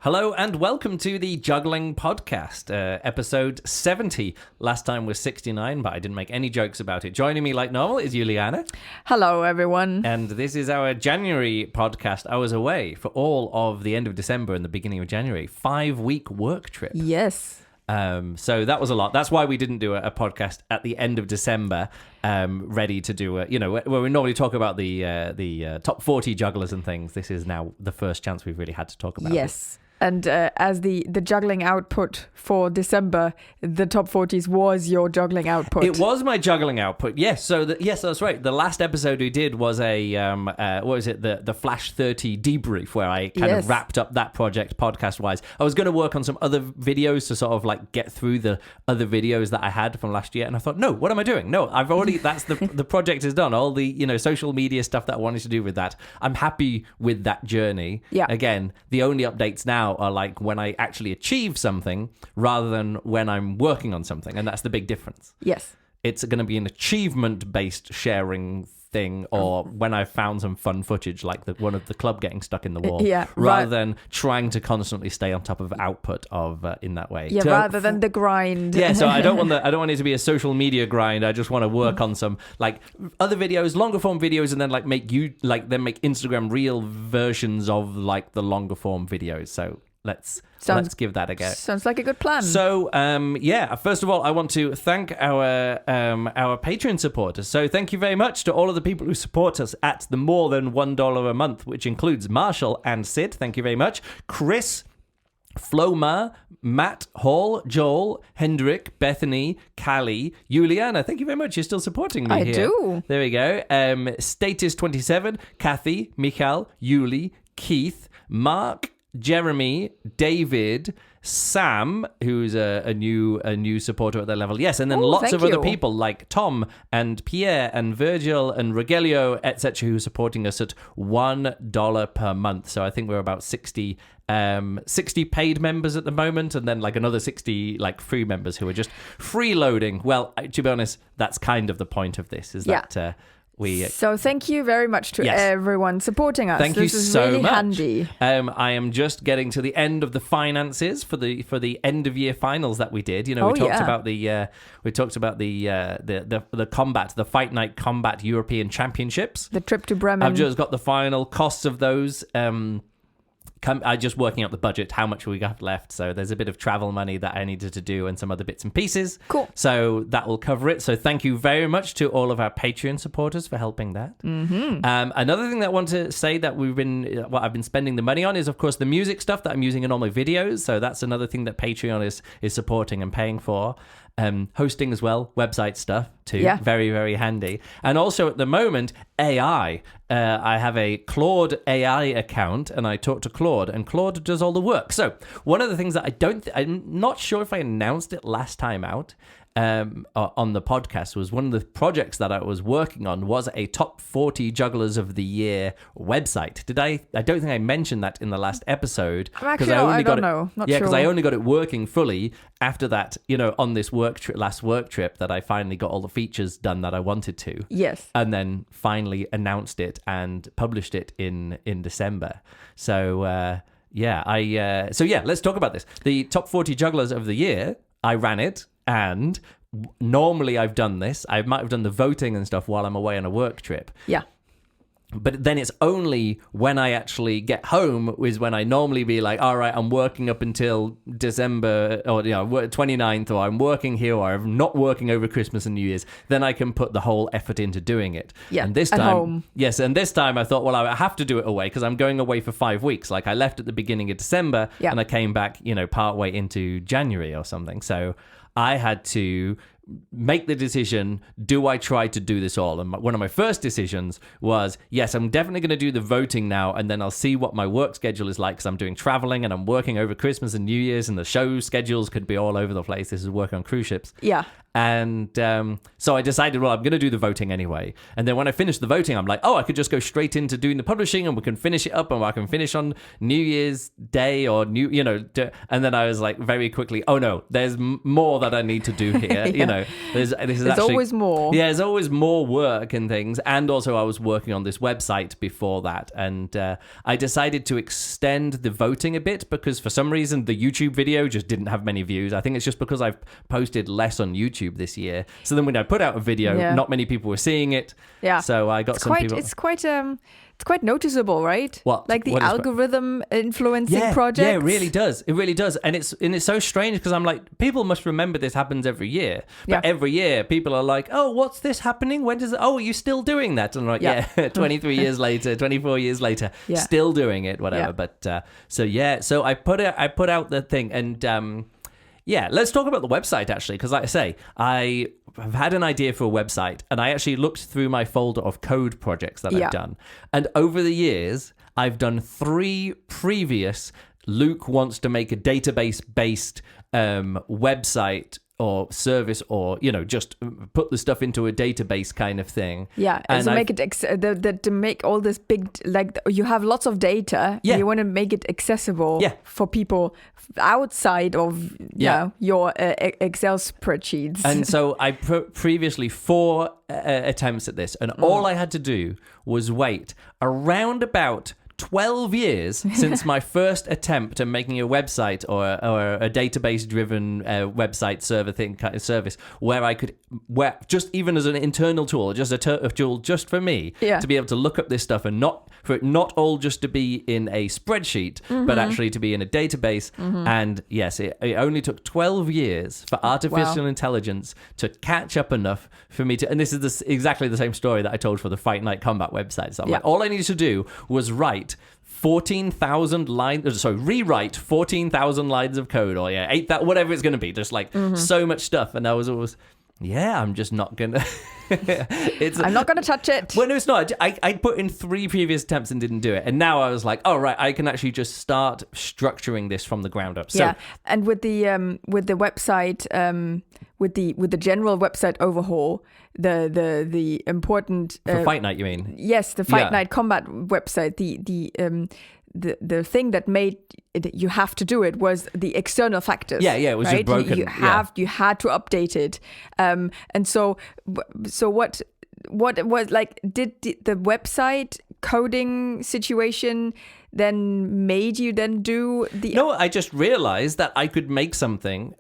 Hello and welcome to the Juggling podcast, episode 70. Last time was 69, but I didn't make any jokes about it. Joining me like normal is Juliana. Hello, everyone. And this is our January podcast. I was away for all of the end of December and the beginning of January. 5-week work trip. Yes. So that was a lot. That's why we didn't do a podcast at the end of December, ready to do where we normally talk about the top 40 jugglers and things. This is now the first chance we've really had to talk about Yes. And as the juggling output for December, the top 40s was your juggling output. It was my juggling output. Yes. So yes, that's right. The last episode we did was what was it? The Flash 30 debrief, where I kind of wrapped up that project podcast wise. I was going to work on some other videos to sort of like get through the other videos that I had from last year, and I thought, no, what am I doing? No, I've already. That's the project is done. All the social media stuff that I wanted to do with that. I'm happy with that journey. Yeah. Again, the only updates now are like when I actually achieve something rather than when I'm working on something, and that's the big difference. Yes. It's going to be an achievement-based sharing thing, or when I've found some fun footage, like one of the club getting stuck in the wall, rather than trying to constantly stay on top of output of in that way. Yeah, rather than the grind. Yeah, so I don't want it to be a social media grind. I just want to work on some like other videos, longer form videos, and then make Instagram reel versions of like the longer form videos. So let's give that a go. Sounds like a good plan. So, first of all, I want to thank our Patreon supporters. So thank you very much to all of the people who support us at the more than $1 a month, which includes Marshall and Sid. Thank you very much. Chris, Floma, Matt, Hall, Joel, Hendrik, Bethany, Callie, Juliana. Thank you very much. You're still supporting me here. I do. There we go. Status27, Kathy, Michael, Yuli, Keith, Mark, Jeremy, David, Sam, who's a new supporter at that level. Yes, and then lots of other people like Tom and Pierre and Virgil and Rogelio, etc., who are supporting us at $1 per month. So I think we're about 60 paid members at the moment, and then like another 60 like free members who are just freeloading. Well, to be honest, that's kind of the point of this, is that So thank you very much to everyone supporting us. Thank you is so really much. Handy. I am just getting to the end of the finances for the end of year finals that we did. We talked about the combat, the Fight Night Combat European Championships. The trip to Bremen. I've just got the final costs of those. I'm just working out the budget, how much we got left. So there's a bit of travel money that I needed to do and some other bits and pieces. Cool. So that will cover it. So thank you very much to all of our Patreon supporters for helping that. Mm-hmm. Another thing that I want to say that I've been spending the money on is, of course, the music stuff that I'm using in all my videos. So that's another thing that Patreon is supporting and paying for. Hosting as well, website stuff too. Yeah. Very, very handy. And also at the moment, AI. I have a Claude AI account, and I talk to Claude, and Claude does all the work. So one of the things that I'm not sure if I announced it last time out on the podcast, was one of the projects that I was working on was a top 40 jugglers of the year website. I don't think I mentioned that in the last episode. Actually, I don't know. Not sure. Because I only got it working fully after that, on this last work trip that I finally got all the features done that I wanted to. Yes. And then finally announced it and published it in December. So, let's talk about this. The top 40 jugglers of the year, I ran it. And normally I've done this. I might have done the voting and stuff while I'm away on a work trip. Yeah. But then it's only when I actually get home is when I normally be like, all right, I'm working up until December or 29th, or I'm working here, or I'm not working over Christmas and New Year's. Then I can put the whole effort into doing it. Yeah, and this at time, home. Yes, and this time I thought, well, I have to do it away because I'm going away for 5 weeks. Like I left at the beginning of December and I came back, partway into January or something. So I had to make the decision, do I try to do this all? And one of my first decisions was, yes, I'm definitely going to do the voting now, and then I'll see what my work schedule is like, because I'm doing traveling and I'm working over Christmas and New Year's, and the show schedules could be all over the place. This is work on cruise ships. Yeah. And so I decided, well, I'm going to do the voting anyway. And then when I finished the voting, I'm like, oh, I could just go straight into doing the publishing and we can finish it up and I can finish on New Year's Day or and then I was like very quickly, oh no, there's more that I need to do here. There's actually, always more. Yeah, there's always more work and things. And also I was working on this website before that. And I decided to extend the voting a bit because for some reason the YouTube video just didn't have many views. I think it's just because I've posted less on YouTube this year. So then when I put out a video, not many people were seeing it. Yeah. So I got people. It's quite noticeable, right? What? Like the algorithm influencing project. Yeah, it really does. It really does. And it's so strange because I'm like, people must remember this happens every year. But every year people are like, oh, what's this happening? When does it? Oh, are you still doing that? And I'm like, 23 years later, 24 years later, still doing it, whatever. But so I put out the thing and let's talk about the website actually, because like I say, I have had an idea for a website and I actually looked through my folder of code projects that I've done. And over the years, I've done 3 previous Luke wants to make a database-based website or service or, just put the stuff into a database kind of thing. Yeah, and so make it to make all this big, like you have lots of data and you want to make it accessible for people outside of your Excel spreadsheets. And so I put previously 4 attempts at this and all I had to do was wait around about 12 years since my first attempt at making a website or a database-driven website service where just even as an internal tool, just a tool just for me to be able to look up this stuff and not all just to be in a spreadsheet, but actually to be in a database. And yes, it only took 12 years for artificial intelligence to catch up enough for me to, and this is exactly the same story that I told for the Fight Night Combat website. So I'm like, all I needed to do was rewrite 14,000 lines of code or 8,000, whatever it's going to be. Just like so much stuff. And I was always, I'm just not going to. I'm not going to touch it. Well, no, it's not. I put in 3 previous attempts and didn't do it. And now I was like, oh, right, I can actually just start structuring this from the ground up. So, and with the website, with the general website overhaul, the important for Fight Night, you mean? Yes, the Fight Night Combat website. The thing that made you have to do it was the external factors. It was just broken. You had to update it, and so what was like? Did the website coding situation then made you then do the? No, I just realized that I could make something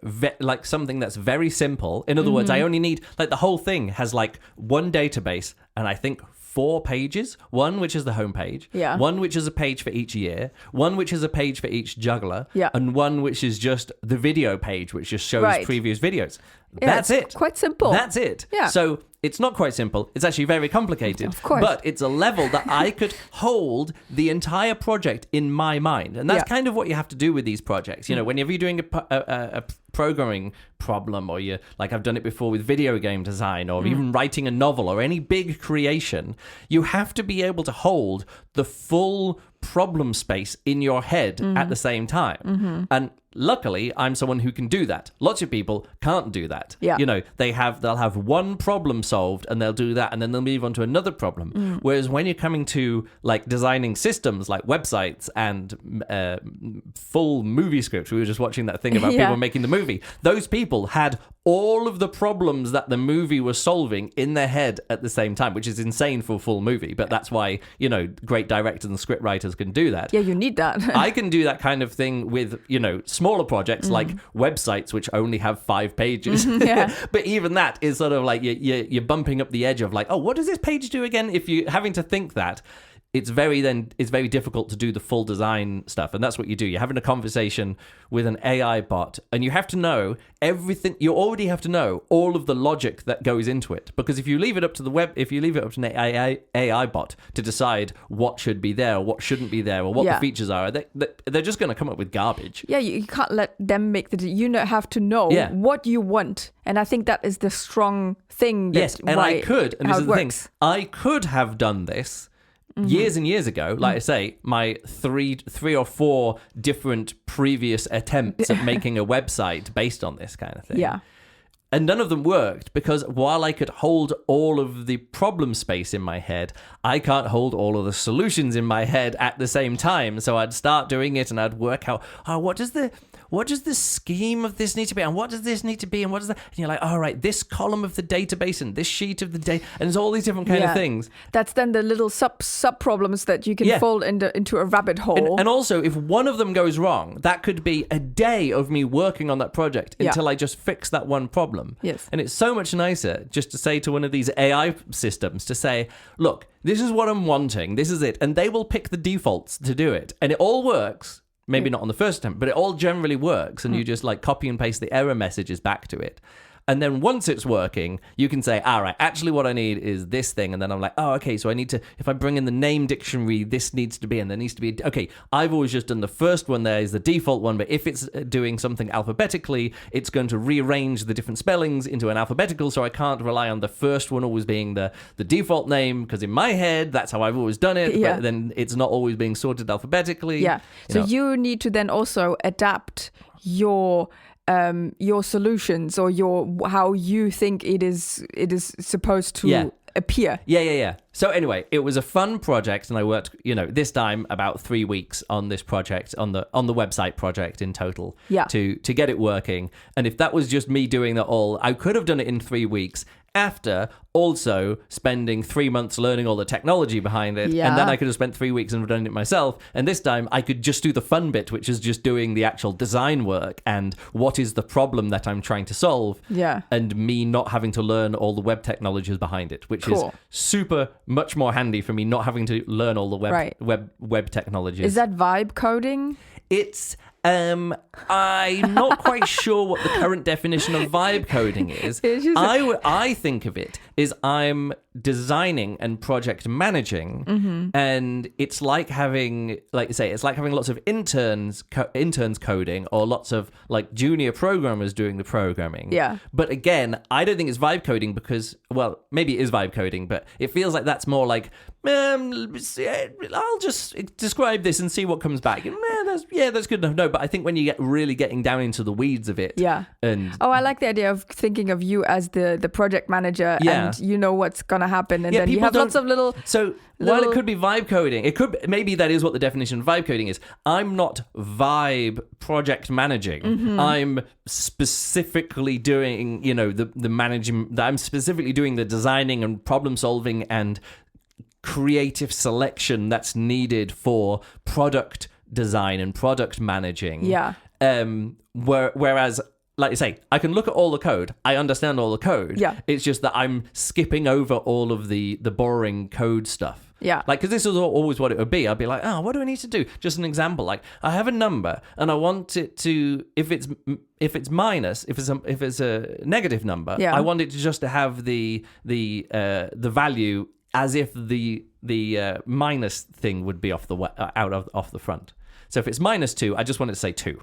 something that's very simple. In other words, I only need the whole thing has one database, and I think 4 pages. One which is the homepage. Yeah. One which is a page for each year. One which is a page for each juggler. Yeah. And one which is just the video page, which just shows previous videos. That's it. Quite simple. That's it. Yeah. So it's not quite simple. It's actually very complicated. Of course. But it's a level that I could hold the entire project in my mind. And that's kind of what you have to do with these projects. Whenever you're doing a programming problem or I've done it before with video game design or even writing a novel or any big creation, you have to be able to hold the full problem space in your head at the same time. And luckily, I'm someone who can do that. Lots of people can't do that. Yeah. They'll have one problem solved and they'll do that and then they'll move on to another problem. Whereas when you're coming to designing systems like websites and full movie scripts, we were just watching that thing about people making the movie. Those people had all of the problems that the movie was solving in their head at the same time, which is insane for a full movie. But that's why, great directors and script writers can do that. Yeah, you need that. I can do that kind of thing with, smaller projects like websites, which only have 5 pages. But even that is sort of you're bumping up the edge of what does this page do again? If you're having to think that, it's very difficult to do the full design stuff. And that's what you do. You're having a conversation with an AI bot and you have to know everything. You already have to know all of the logic that goes into it. Because if you leave it up to an AI bot to decide what should be there or what shouldn't be there or what the features are, they're just going to come up with garbage. Yeah, you can't let them make you have to know what you want. And I think that is the strong thing. I could have done this years and years ago. Like I say, my three or four different previous attempts at making a website based on this kind of thing. Yeah. And none of them worked because while I could hold all of the problem space in my head, I can't hold all of the solutions in my head at the same time. So I'd start doing it and I'd work out, what does the scheme of this need to be? And what does this need to be? And what does that? And you're like, all right, this column of the database and this sheet of the data, and there's all these different kind of things. That's then the little sub problems that you can fall into a rabbit hole. And also, if one of them goes wrong, that could be a day of me working on that project until I just fix that one problem. Yes. And it's so much nicer just to say to one of these AI systems to say, look, this is what I'm wanting. This is it. And they will pick the defaults to do it. And it all works. Maybe not on the first attempt, but it all generally works. And you just like copy and paste the error messages back to it. And then once it's working, you can say, all right, actually what I need is this thing. And then I'm like, oh, okay, so I need to, if I bring in the name dictionary, this needs to be, and there needs to be, okay, I've always just done the first one there is the default one. But if it's doing something alphabetically, it's going to rearrange the different spellings into an alphabetical. So I can't rely on the first one always being the default name, because in my head, that's how I've always done it. Yeah. But then it's not always being sorted alphabetically. Yeah. So you need to then also adapt your solutions or how you think it is supposed to appear. Yeah. So anyway, it was a fun project, and I worked, this time about 3 weeks on this project, on the website project in total, to get it working. And if that was just me doing that all, I could have done it in 3 weeks. After also spending 3 months learning all the technology behind it. And then I could have spent 3 weeks and done it myself. And this time I could just do the fun bit, which is just doing the actual design work and what is the problem that I'm trying to solve. Yeah. And me not having to learn all the web technologies behind it, which is super much more handy for me not having to learn all the web technologies. Is that vibe coding? It's I'm not quite sure what the current definition of vibe coding is. I think of it as I'm designing and project managing, and it's like having, it's like having lots of interns coding, or lots of like junior programmers doing the programming. Yeah. But again, I don't think it's vibe coding because, well, maybe it is vibe coding, but it feels like that's more like, I'll just describe this and see what comes back. And, that's good enough. No, but I think when you get really getting down into the weeds of it, I like the idea of thinking of you as the project manager, and you know what's gonna happen, and then you have lots of little. So while it could be vibe coding, it could maybe that is what the definition of vibe coding is. I'm not vibe project managing. I'm specifically doing the managing. I'm specifically doing the designing and problem solving and creative selection that's needed for product design and product managing. Yeah. Whereas, like you say, I can look at all the code. I understand all the code. Yeah. It's just that I'm skipping over all of the boring code stuff. Yeah. Like, because this is always what it would be. I'd be like, what do I need to do? Just an example. Like, I have a number and I want it to, if it's minus, if it's a negative number, I want it to just to have the value as if the minus thing would be off the front. So if it's -2, I just want it to say 2.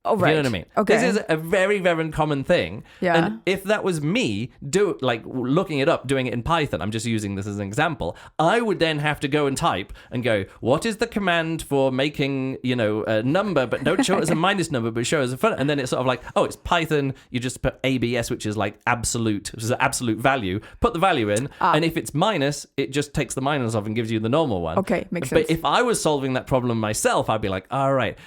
Oh, right. You know what I mean? Okay. This is a very, very common thing. Yeah. And if that was me looking it up, doing it in Python, I'm just using this as an example, I would then have to go and type and go, what is the command for making, a number, but don't show it as a minus number, but show it as a front. And then it's sort of like, it's Python. You just put ABS, which is like absolute, which is an absolute value. Put the value in. And if it's minus, it just takes the minus off and gives you the normal one. Okay, makes sense. But if I was solving that problem myself, I'd be like, all right,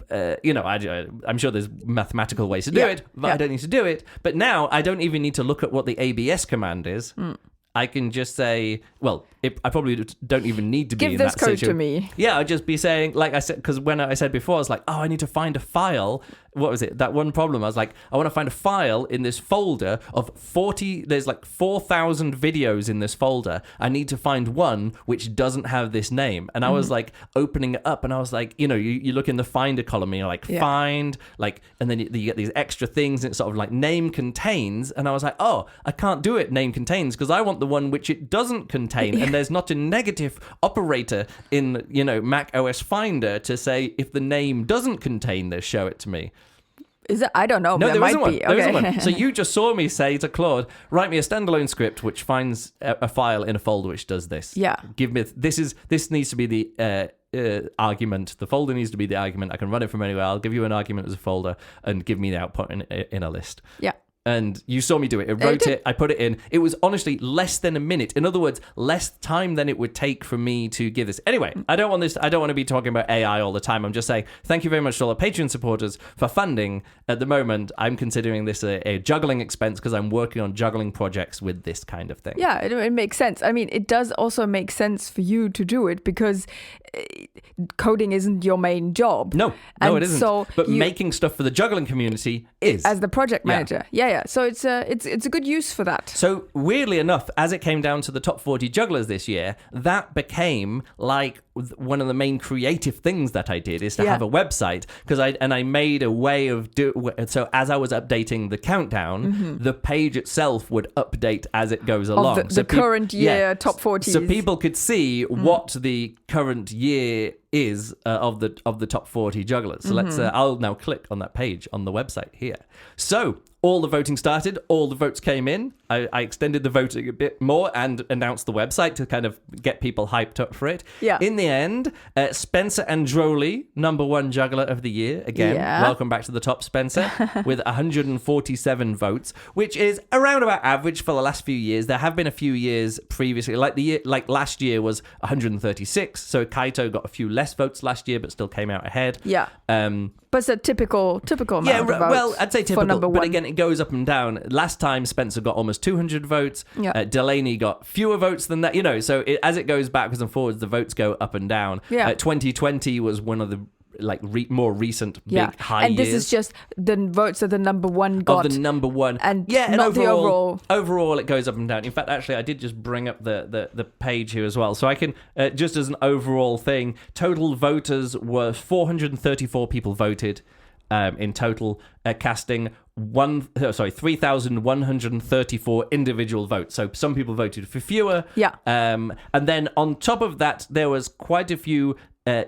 I'm sure there's mathematical ways to do it, but I don't need to do it. But now I don't even need to look at what the ABS command is. I can just say, I probably don't even need to be in that situation. Give this code to me. Yeah, I'd just be saying, like I said, because when I said before, I was like, I need to find a file. What was it? That one problem. I was like, I want to find a file in this folder of 40. There's like 4,000 videos in this folder. I need to find one which doesn't have this name. And I was like opening it up, and I was like, you look in the Finder column, and you're like, find, like, and then you get these extra things, and it's sort of like name contains. And I was like, I can't do it name contains because I want the one which it doesn't contain. And there's not a negative operator in, Mac OS Finder to say if the name doesn't contain this, show it to me. Is it? I don't know. No, there isn't might one. be. There Okay. isn't one. So you just saw me say to Claude, write me a standalone script which finds a file in a folder which does this. Yeah. Give me this needs to be the argument. The folder needs to be the argument. I can run it from anywhere. I'll give you an argument as a folder and give me the output in a list. Yeah. And you saw me do it. I wrote it. I put it in. It was honestly less than a minute. In other words, less time than it would take for me to give this. Anyway, I don't want to be talking about AI all the time. I'm just saying thank you very much to all the Patreon supporters for funding. At the moment, I'm considering this a juggling expense because I'm working on juggling projects with this kind of thing. Yeah, it makes sense. I mean, it does also make sense for you to do it because coding isn't your main job. No, it isn't. So but making stuff for the juggling community is. As the project manager. Yeah. So it's a good use for that. So weirdly enough, as it came down to the top 40 jugglers this year, that became like one of the main creative things that I did is to have a website because I made a way of so as I was updating the countdown, the page itself would update as it goes along. Of the current year top 40s. So people could see what the current year is of the top 40 jugglers. So I'll now click on that page on the website here. So all the voting started, all the votes came in. I extended the voting a bit more and announced the website to kind of get people hyped up for it. Yeah. In the end, Spencer Androli, #1 juggler of the year. Again, welcome back to the top, Spencer, with 147 votes, which is around about average for the last few years. There have been a few years previously, like last year was 136. So Kaito got a few less votes last year, but still came out ahead. Yeah. But it's a typical amount of votes. Well, I'd say typical, but again, it goes up and down. Last time, Spencer got almost 200 votes. Yeah. Delaney got fewer votes than that. So as it goes backwards and forwards, the votes go up and down. Yeah. 2020 was one of the more recent big high and this years. is just the votes of the #1 got of the #1 and not the overall. Overall it goes up and down. In fact, actually I did just bring up the page here as well, so I can just as an overall thing, total voters were 434 people voted in total, casting 3,134 individual votes. So some people voted for fewer. And then on top of that, there was quite a few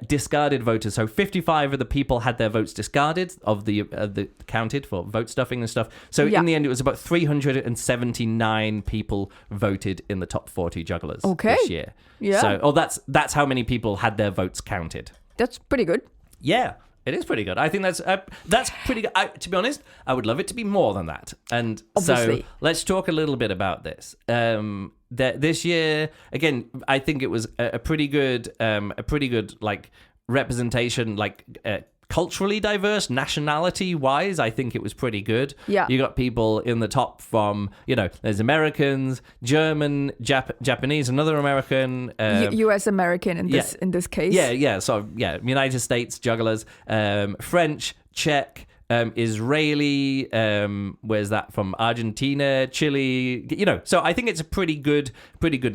discarded voters. So 55 of the people had their votes discarded of the counted for vote stuffing and stuff. So in the end, it was about 379 people voted in the top 40 jugglers this year. Yeah. So that's how many people had their votes counted. That's pretty good. Yeah. It is pretty good. I think that's pretty good. To be honest, I would love it to be more than that. And obviously. So let's talk a little bit about this. This year, again, I think it was a pretty good like representation, culturally diverse, nationality-wise, I think it was pretty good. Yeah. You got people in the top from, there's Americans, German, Japanese, another American. US American in this case. Yeah. So, United States jugglers, French, Czech, Israeli, where's that from? Argentina, Chile, So I think it's a pretty good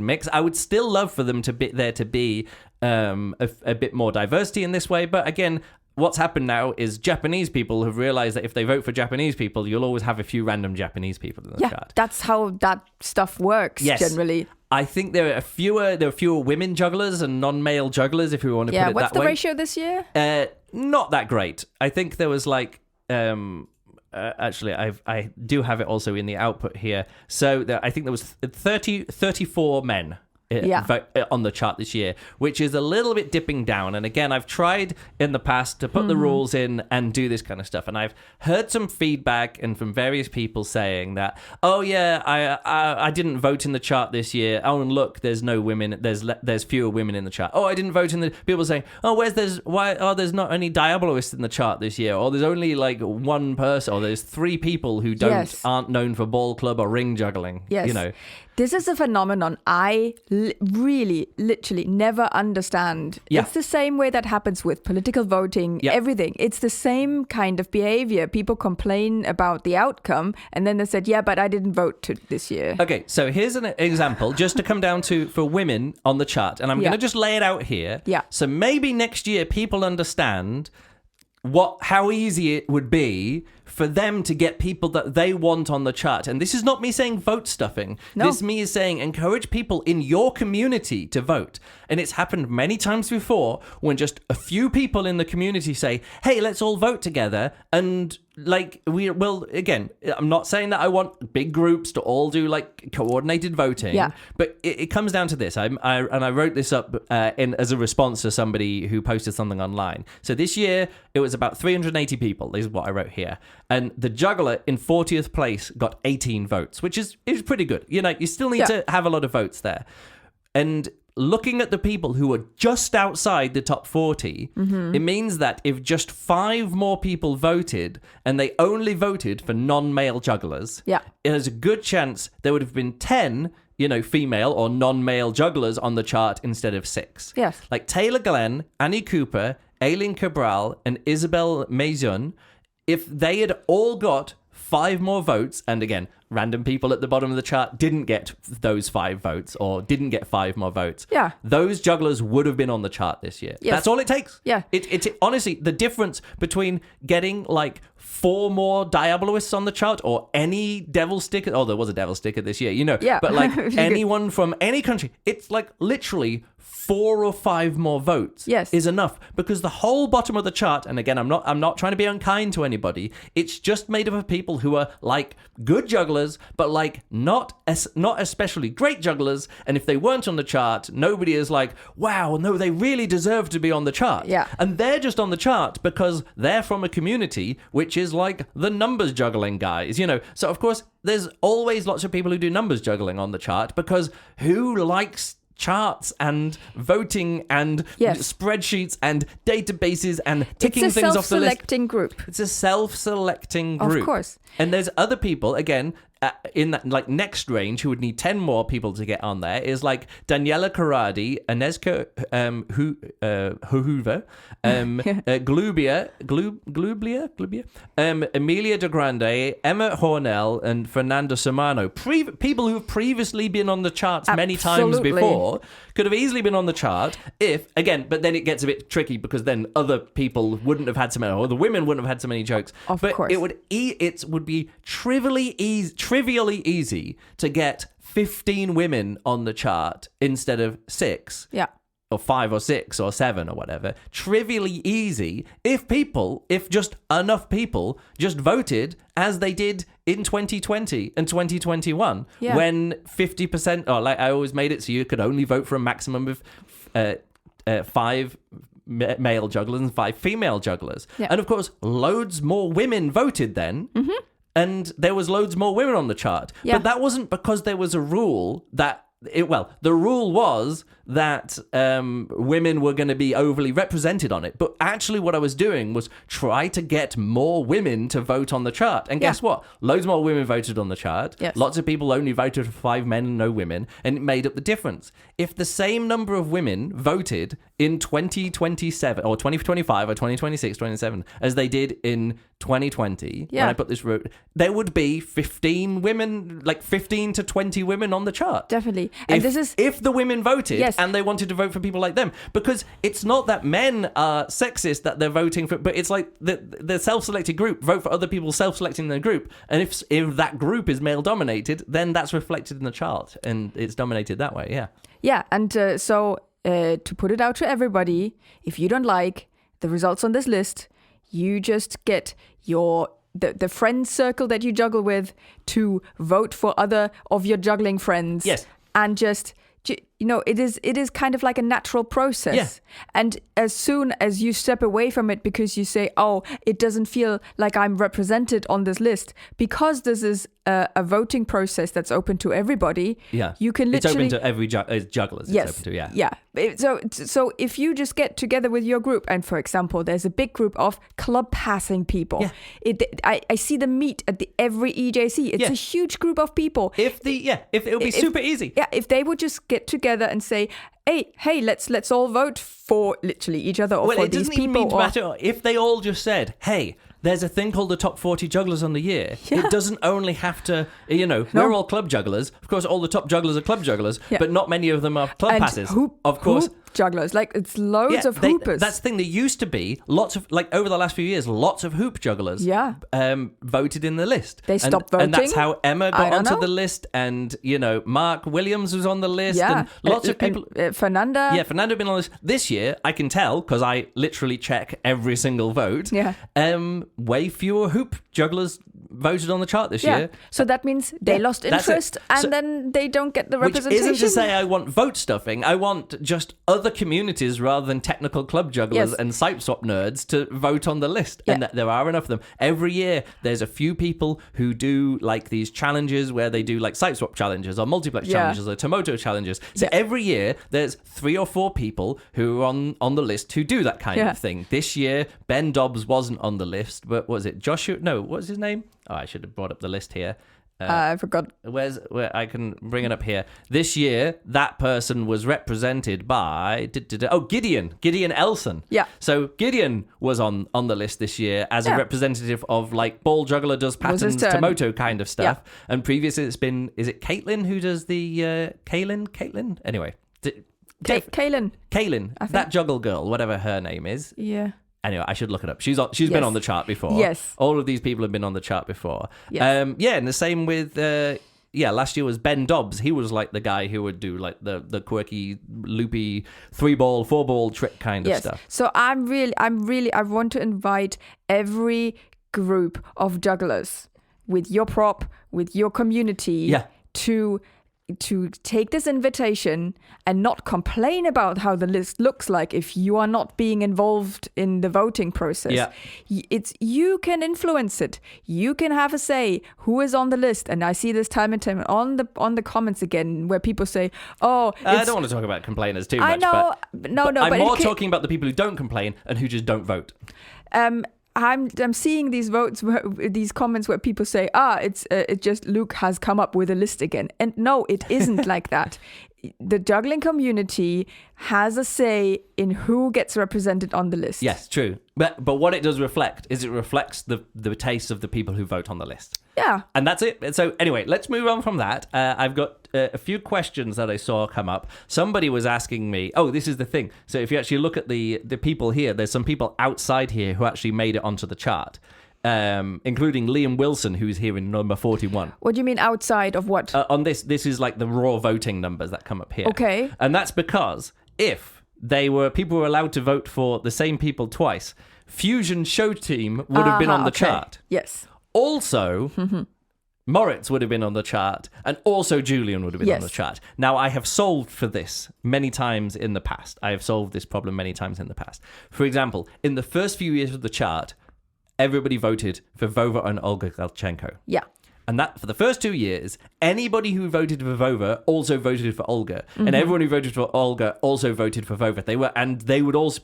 mix. I would still love for them to be a bit more diversity in this way, but again, what's happened now is Japanese people have realized that if they vote for Japanese people, you'll always have a few random Japanese people in the chart. That's how that stuff works generally. I think there are fewer women jugglers and non-male jugglers, if we want to put it that way. What's the ratio this year? Not that great. I think there was actually, I do have it also in the output here. So I think there was 34 men on the chart this year, which is a little bit dipping down. And again, I've tried in the past to put the rules in and do this kind of stuff. And I've heard some feedback and from various people saying that, I didn't vote in the chart this year. Oh, and look, there's no women. There's fewer women in the chart. Oh, I didn't vote in the. People saying, there's not any Diaboloists in the chart this year, or there's only one person, or there's 3 people who aren't known for ball club or ring juggling. Yes. This is a phenomenon I really, literally never understand. Yeah. It's the same way that happens with political voting, everything. It's the same kind of behavior. People complain about the outcome, and then they said, but I didn't vote this year. Okay, so here's an example, just to come down to for women on the chart, and I'm going to just lay it out here. Yeah. So maybe next year people understand how easy it would be for them to get people that they want on the chart. And this is not me saying vote stuffing. No. This me is saying encourage people in your community to vote. And it's happened many times before when just a few people in the community say, hey, let's all vote together. And again, I'm not saying that I want big groups to all do coordinated voting, but it comes down to this. I wrote this up as a response to somebody who posted something online. So this year it was about 380 people. This is what I wrote here. And the juggler in 40th place got 18 votes, which is pretty good. You know, you still need to have a lot of votes there. And looking at the people who are just outside the top 40, it means that if just 5 more people voted and they only voted for non-male jugglers, there's a good chance there would have been 10, you know, female or non-male jugglers on the chart instead of 6. Yes. Like Taylor Glenn, Annie Cooper, Aileen Cabral, and Isabel Maison, if they had all got 5 more votes, and again, random people at the bottom of the chart didn't get those 5 votes or didn't get 5 more votes. Yeah. Those jugglers would have been on the chart this year. Yes. That's all it takes. Yeah. It honestly, the difference between getting like 4 more Diabolists on the chart or any devil sticker, oh, there was a devil sticker this year, you know, but like anyone from any country, it's like literally 4 or 5 more votes is enough, because the whole bottom of the chart, and again, I'm not trying to be unkind to anybody, it's just made up of people who are like good jugglers, but like not especially great jugglers, and if they weren't on the chart, nobody is like, wow, no, they really deserve to be on the chart. Yeah. And they're just on the chart because they're from a community which is like the numbers juggling guys, you know. So of course, there's always lots of people who do numbers juggling on the chart, because who likes charts and voting and spreadsheets and databases and ticking things off the list? It's a self-selecting group. It's a self-selecting group. Of course. And there's other people, again, in that like next range who would need 10 more people to get on there is like Daniela Carradi, Inezka Hoover, Glubia, Emilia De Grande, Emma Hornell, and Fernando Samano. People who have previously been on the charts many times before could have easily been on the chart if, again, but then it gets a bit tricky because then other people wouldn't have had so many, or the women wouldn't have had so many jokes. Of course. It would be trivially easy to get 15 women on the chart instead of 6. Yeah. Or 5 or 6 or 7 or whatever. Trivially easy if just enough people just voted as they did in 2020 and 2021 when 50%, or like I always made it so you could only vote for a maximum of 5 male jugglers and 5 female jugglers. Yeah. And of course, loads more women voted then. Mm-hmm. And there was loads more women on the chart. Yeah. But that wasn't because there was a rule that the rule was that women were going to be overly represented on it. But actually what I was doing was try to get more women to vote on the chart. And guess what? Loads more women voted on the chart. Yes. Lots of people only voted for 5 men and no women. And it made up the difference. If the same number of women voted in 2027 or 2025 or 2026, 2027 as they did in 2020, when I put this route, there would be 15 women, like 15 to 20 women on the chart. Definitely. And if the women voted and they wanted to vote for people like them, because it's not that men are sexist that they're voting for, but it's like the self-selected group vote for other people self-selecting their group, and if that group is male dominated, then that's reflected in the chart and it's dominated that way. And so to put it out to everybody, if you don't like the results on this list, you just get the friend circle that you juggle with to vote for other of your juggling friends. Yes. And just, you know, it is kind of like a natural process. Yeah. And as soon as you step away from it because you say, oh, it doesn't feel like I'm represented on this list, because this is a voting process that's open to everybody. Yeah. You can literally... It's open to every jugglers. Yes. It's open to, Yeah. So if you just get together with your group, and for example, there's a big group of club passing people. Yeah. I see them meet at every EJC. It's a huge group of people. If it would be super easy. Yeah, if they would just get together and say, hey, let's all vote for literally each other or for these people. Well, it doesn't even mean to matter if they all just said, hey, there's a thing called the top 40 jugglers on the year. Yeah. It doesn't only have to, we're all club jugglers. Of course, all the top jugglers are club jugglers, but not many of them are club passes. Of course. Hoop jugglers, like it's loads of hoopers. That's the thing. There used to be lots of, like over the last few years, lots of hoop jugglers voted in the list. They stopped voting. And that's how Emma got onto the list. And, Mark Williams was on the list. Yeah. And lots of people. Fernanda. Yeah, Fernanda been on the list. This year, I can tell, because I literally check every single vote. Yeah. Way fewer hoop jugglers voted on the chart this Yeah. year. So that means they lost that's interest, it. and So- then they don't get the Which representation. isn't to say I want vote stuffing. I want just other communities rather than technical club jugglers Yes. and site swap nerds to vote on the list. Yeah. And that there are enough of them. Every year, there's a few people who do like these challenges where they do like site swap challenges or multiplex Yeah. challenges or Tomoto challenges. So every year, there's 3 or 4 people who are on the list who do that kind of thing. This year, Ben Dobbs wasn't on the list, but was it Joshua? No, what was his name? Oh, I should have brought up the list here. I forgot. Where I can bring it up here. This year, that person was represented by Gideon Elson. Yeah. So Gideon was on the list this year as a representative of like ball juggler does patterns, turn. Tomoto kind of stuff. And previously it's been, is it Caitlin who does the Caitlin? Anyway, Kaylin. that juggle girl, whatever her name is. Yeah. Anyway, I should look it up. She's been on the chart before. Yes. All of these people have been on the chart before. Yes. And the same with last year was Ben Dobbs. He was like the guy who would do like the quirky, loopy 3-ball, 4-ball trick kind of stuff. So I want to invite every group of jugglers with your prop, with your community to take this invitation and not complain about how the list looks like if you are not being involved in the voting process. Yeah. You can influence it. You can have a say who is on the list. And I see this time and time on the comments again where people say, "Oh, I don't want to talk about complainers too much." I know, but I'm more talking about the people who don't complain and who just don't vote. I'm seeing these these comments where people say, it just Luke has come up with a list again. And no, it isn't like that. The juggling community has a say in who gets represented on the list. Yes, true. But what it does reflect is it reflects the taste of the people who vote on the list. Yeah. And that's it. So anyway, let's move on from that. I've got a few questions that I saw come up. Somebody was asking me, this is the thing. So if you actually look at the people here, there's some people outside here who actually made it onto the chart. Including Liam Wilson, who's here in number 41. What do you mean outside of what? On this is like the raw voting numbers that come up here. Okay. And that's because if people were allowed to vote for the same people twice, Fusion Show Team would have been on the chart. Yes. Also, Moritz would have been on the chart, and also Julian would have been on the chart. Now, I have solved for this many times in the past. I have solved this problem many times in the past. For example, in the first few years of the chart, everybody voted for Vova and Olga Galchenko. Yeah. And that for the first 2 years, anybody who voted for Vova also voted for Olga, and everyone who voted for Olga also voted for Vova.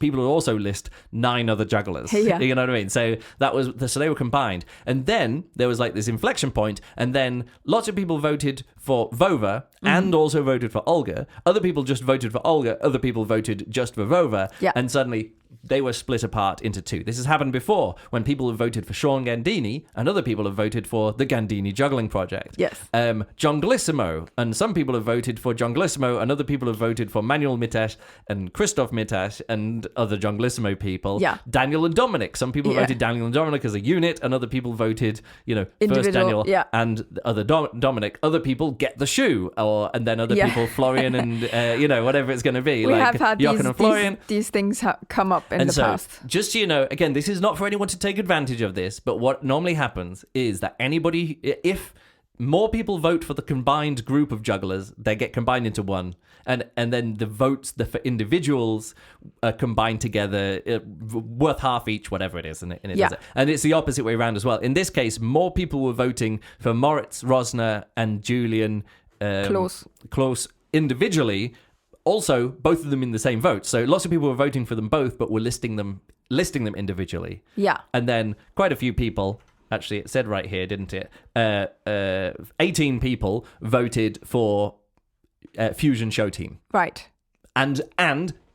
People would also list 9 other jugglers. Yeah. You know what I mean? So they were combined, and then there was like this inflection point, and then lots of people voted for Vova and also voted for Olga. Other people just voted for Olga. Other people voted just for Vova. Yeah. And suddenly they were split apart into 2. This has happened before when people have voted for Sean Gandini and other people have voted for the Gandini Juggling Project. Yes. Jonglissimo, and some people have voted for Jonglissimo and other people have voted for Manuel Mitesh and Christoph Mitesh and other Jonglissimo people. Yeah. Daniel and Dominic. Some people voted Daniel and Dominic as a unit, and other people voted, first Individual, Daniel and the other Dominic. Other people get the shoe, and then other people Florian and whatever it's going to be. We like have had Jochen and Florian. these things come up in the past. Just so you know, again, this is not for anyone to take advantage of this, but what normally happens is that if more people vote for the combined group of jugglers, they get combined into one, and then the votes for individuals are combined together, worth half each, whatever it is, and it does it. And it's the opposite way around as well. In this case, more people were voting for Moritz, Rosner, and Julian Close individually. Also, both of them in the same vote. So lots of people were voting for them both, but were listing them individually. Yeah. And then quite a few people, actually it said right here, didn't it? 18 people voted for Fusion Show Team. Right. And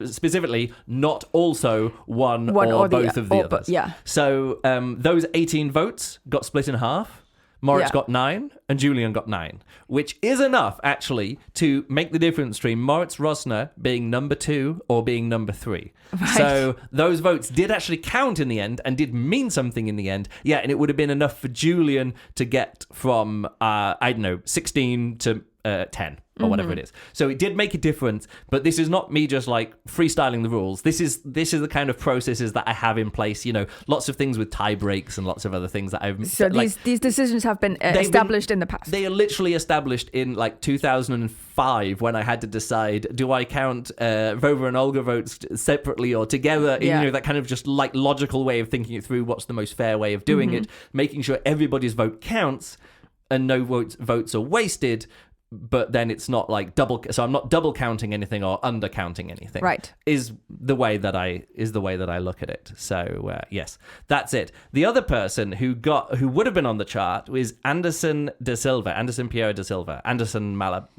specifically, not also one or both of the others. Yeah. So those 18 votes got split in half. Moritz got 9 and Julian got 9, which is enough, actually, to make the difference between Moritz Rosner being number 2 or being number 3. Right. So those votes did actually count in the end and did mean something in the end. Yeah, and it would have been enough for Julian to get from, 16 to 10 or whatever it is. So it did make a difference, but this is not me just like freestyling the rules. This is the kind of processes that I have in place, lots of things with tie breaks and lots of other things that I've... So these decisions have been established in the past. They are literally established in like 2005 when I had to decide, do I count Vova and Olga votes separately or together? That kind of just like logical way of thinking it through, what's the most fair way of doing it, making sure everybody's vote counts and no votes are wasted. But then it's not like so I'm not double counting anything or under counting anything. Right. Is the way that I look at it. So yes, that's it. The other person who would have been on the chart was Anderson Piero da Silva, Anderson Malabarista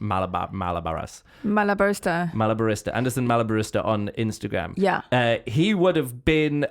on Instagram. Yeah. He would have been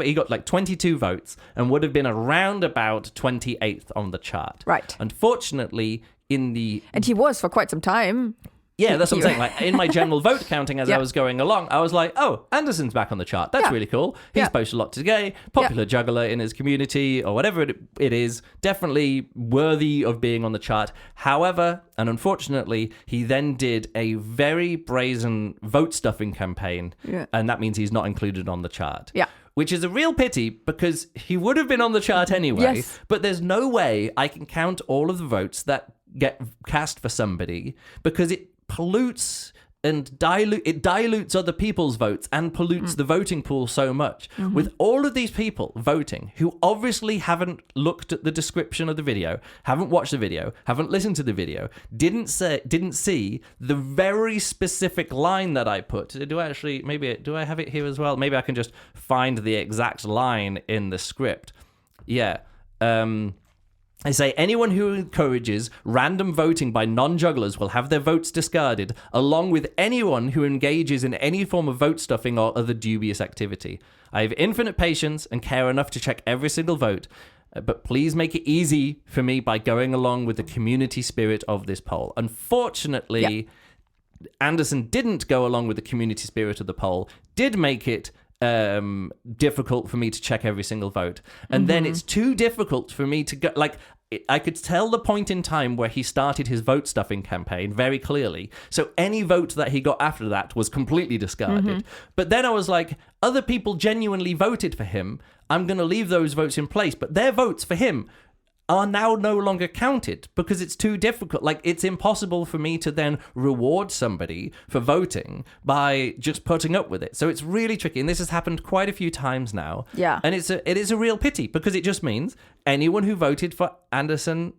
he got like 22 votes and would have been around about 28th on the chart. Right. Unfortunately, and he was for quite some time. Yeah, that's what I'm saying. Like in my general vote counting as I was going along, I was like, oh, Anderson's back on the chart. That's really cool. He's posted a lot today. Popular juggler in his community or whatever it is. Definitely worthy of being on the chart. However, and unfortunately, he then did a very brazen vote stuffing campaign. Yeah. And that means he's not included on the chart. Yeah. Which is a real pity because he would have been on the chart anyway. Yes. But there's no way I can count all of the votes that get cast for somebody because it pollutes and dilutes other people's votes and pollutes the voting pool so much. With all of these people voting who obviously haven't looked at the description of the video, haven't watched the video, haven't listened to the video, didn't see the very specific line that I put. Do I have it here as well? Maybe I can just find the exact line in the script. Yeah. I say anyone who encourages random voting by non-jugglers will have their votes discarded, along with anyone who engages in any form of vote stuffing or other dubious activity. I have infinite patience and care enough to check every single vote, but please make it easy for me by going along with the community spirit of this poll. Unfortunately, Anderson didn't go along with the community spirit of the poll, did make it difficult for me to check every single vote. And then it's too difficult for me to go, like, I could tell the point in time where he started his vote stuffing campaign very clearly. So any vote that he got after that was completely discarded. But then I was like, other people genuinely voted for him. I'm going to leave those votes in place. But their votes for him are now no longer counted because it's too difficult. Like, it's impossible for me to then reward somebody for voting by just putting up with it. So it's really tricky. And this has happened quite a few times now. Yeah. And it is a real pity because it just means anyone who voted for Anderson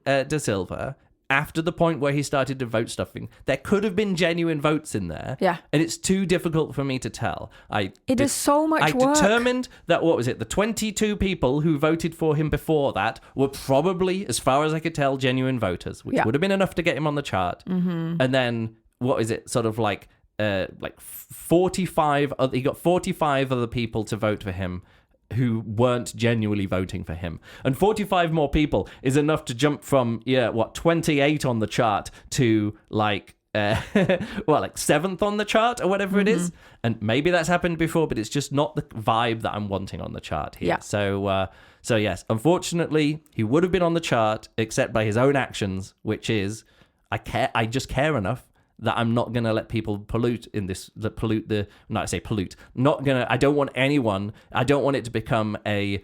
da Silva after the point where he started to vote stuffing, there could have been genuine votes in there. Yeah. And it's too difficult for me to tell. It is so much work. I determined that, the 22 people who voted for him before that were probably, as far as I could tell, genuine voters, which would have been enough to get him on the chart. And then, 45, he got 45 other people to vote for him who weren't genuinely voting for him. And 45 more people is enough to jump from, 28 on the chart to like 7th on the chart or whatever it is. And maybe that's happened before, but it's just not the vibe that I'm wanting on the chart here. Yeah. So yes, unfortunately, he would have been on the chart except by his own actions, which is I just care enough that I'm not going to let people I don't want it to become a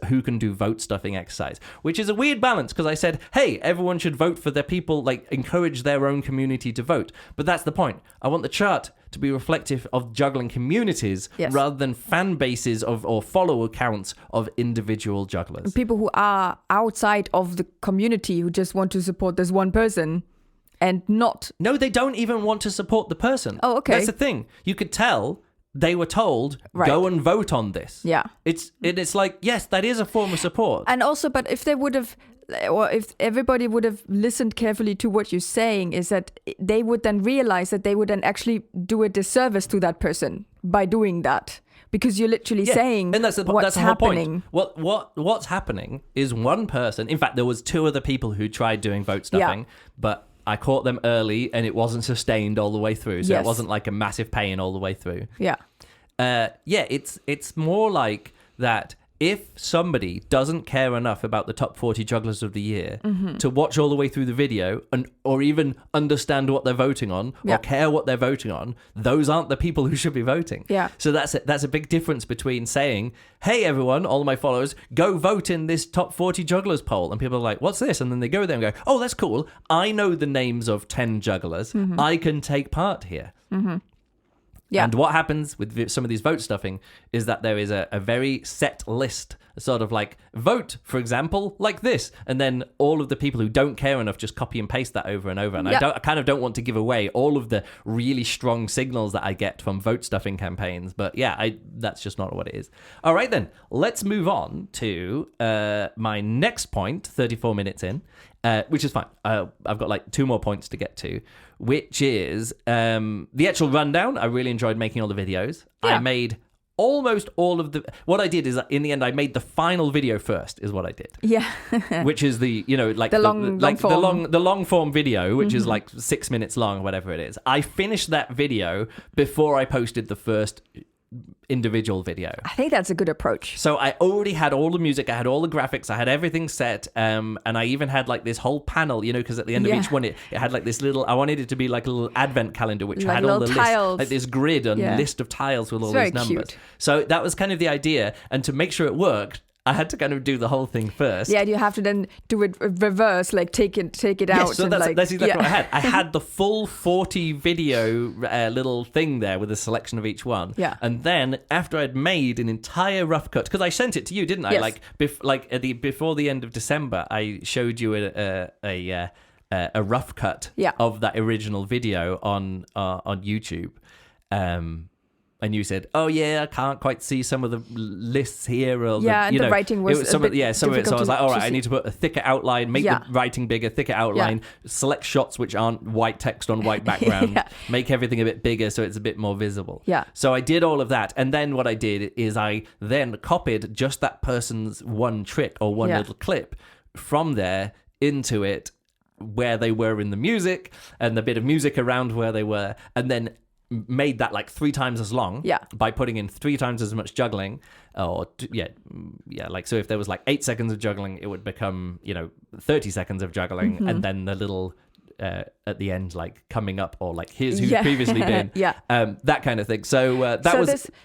who can do vote stuffing exercise, which is a weird balance because I said, hey, everyone should vote for their people, like encourage their own community to vote. But that's the point. I want the chart to be reflective of juggling communities rather than fan bases or follow accounts of individual jugglers. People who are outside of the community who just want to support this one person. And not... No, they don't even want to support the person. Oh, okay. That's the thing. You could tell they were told, go and vote on this. Yeah. It's like, yes, that is a form of support. And also, but if they would have, or if everybody would have listened carefully to what you're saying, is that they would then realize that they would then actually do a disservice to that person by doing that. Because you're literally saying and that's the what's happening. What's happening is one person, in fact, there was 2 other people who tried doing vote stuffing, but I caught them early and it wasn't sustained all the way through. So it wasn't like a massive pain all the way through. Yeah. It's more like that if somebody doesn't care enough about the top 40 jugglers of the year to watch all the way through the video or even understand what they're voting on or care what they're voting on, those aren't the people who should be voting. Yeah. So that's a big difference between saying, hey, everyone, all of my followers, go vote in this top 40 jugglers poll. And people are like, what's this? And then they go there and go, oh, that's cool. I know the names of 10 jugglers. I can take part here. Yeah. And what happens with some of these vote stuffing is that there is a very set list, sort of like vote, for example, like this. And then all of the people who don't care enough just copy and paste that over and over. And I kind of don't want to give away all of the really strong signals that I get from vote stuffing campaigns. But yeah, that's just not what it is. All right, then, let's move on to my next point, 34 minutes in. Which is fine. I've got like 2 more points to get to, which is the actual rundown. I really enjoyed making all the videos. Yeah. I made almost all of the... What I did is, in the end, I made the final video first, is what I did. Yeah. Which is the, like... the long form video, which is like 6 minutes long or whatever it is. I finished that video before I posted the first individual video. I think that's a good approach. So I already had all the music, I had all the graphics, I had everything set, and I even had like this whole panel, because at the end of each one it had like this little, I wanted it to be like a little advent calendar which like had all the tiles. lists, like this grid and list of tiles with all these numbers. Cute. So that was kind of the idea, and to make sure it worked, I had to kind of do the whole thing first. Yeah, you have to then do it reverse, like take it out. Yes, so and that's exactly what I had. I had the full 40 video little thing there with a selection of each one. Yeah. And then after I'd made an entire rough cut, because I sent it to you, didn't I? Yes. Before the end of December, I showed you a rough cut of that original video on YouTube. And you said, "Oh yeah, I can't quite see some of the lists here." Or the writing was some of it. So I was like, "All right, I see. need to put a thicker outline, make the writing bigger, thicker outline, select shots which aren't white text on white background, make everything a bit bigger so it's a bit more visible." Yeah. So I did all of that, and then what I did is I then copied just that person's one trick or one little clip from there into it where they were in the music and the bit of music around where they were, and then made that like 3 times as long by putting in 3 times as much juggling like, so if there was like 8 seconds of juggling, it would become 30 seconds of juggling, and then the little at the end, like coming up, or like here's who's previously been, that kind of thing. So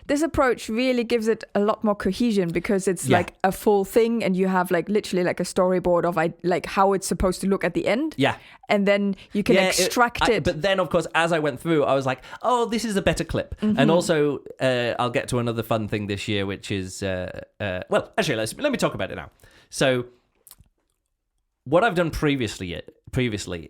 this approach really gives it a lot more cohesion, because it's like a full thing, and you have like literally like a storyboard of like how it's supposed to look at the end. Yeah, and then you can extract it. But then, of course, as I went through, I was like, oh, this is a better clip. And also, I'll get to another fun thing this year, which is well, actually, let me talk about it now. So, what I've done previously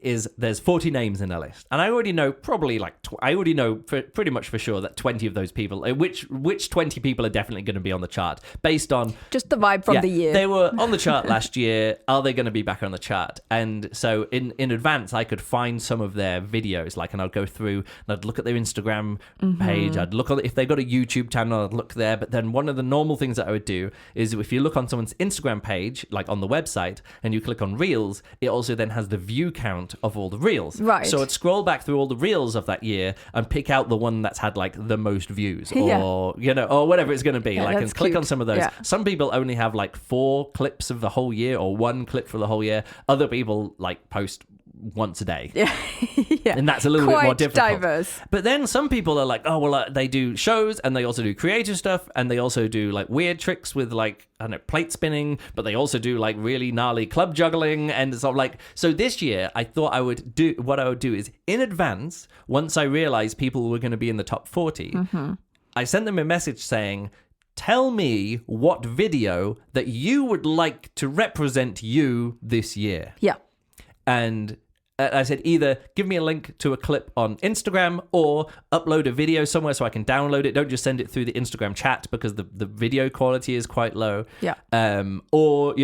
is there's 40 names in a list, and I already know probably like pretty much for sure that 20 of those people, which 20 people are definitely going to be on the chart based on just the vibe from the year. They were on the chart last year. Are they going to be back on the chart? And so in advance, I could find some of their videos, and I'd go through and I'd look at their Instagram page. I'd look at if they've got a YouTube channel. I'd look there. But then one of the normal things that I would do is if you look on someone's Instagram page, like on the website, and you click on Reels, it also then has the view count of all the reels. Right. So I'd scroll back through all the reels of that year and pick out the one that's had like the most views, or or whatever it's going to be. And click on some of those. Some people only have like 4 clips of the whole year, or 1 clip for the whole year. Other people like post once a day. And that's a little bit more difficult. Diverse. But then some people are like, oh, well, they do shows, and they also do creative stuff, and they also do like weird tricks with like, I don't know, plate spinning, but they also do like really gnarly club juggling, and sort of like, so this year I thought what I would do is in advance, once I realized people were going to be in the top 40, I sent them a message saying, tell me what video that you would like to represent you this year. Yeah. And I said, either give me a link to a clip on Instagram or upload a video somewhere so I can download it. Don't just send it through the Instagram chat, because the video quality is quite low. Yeah. Or,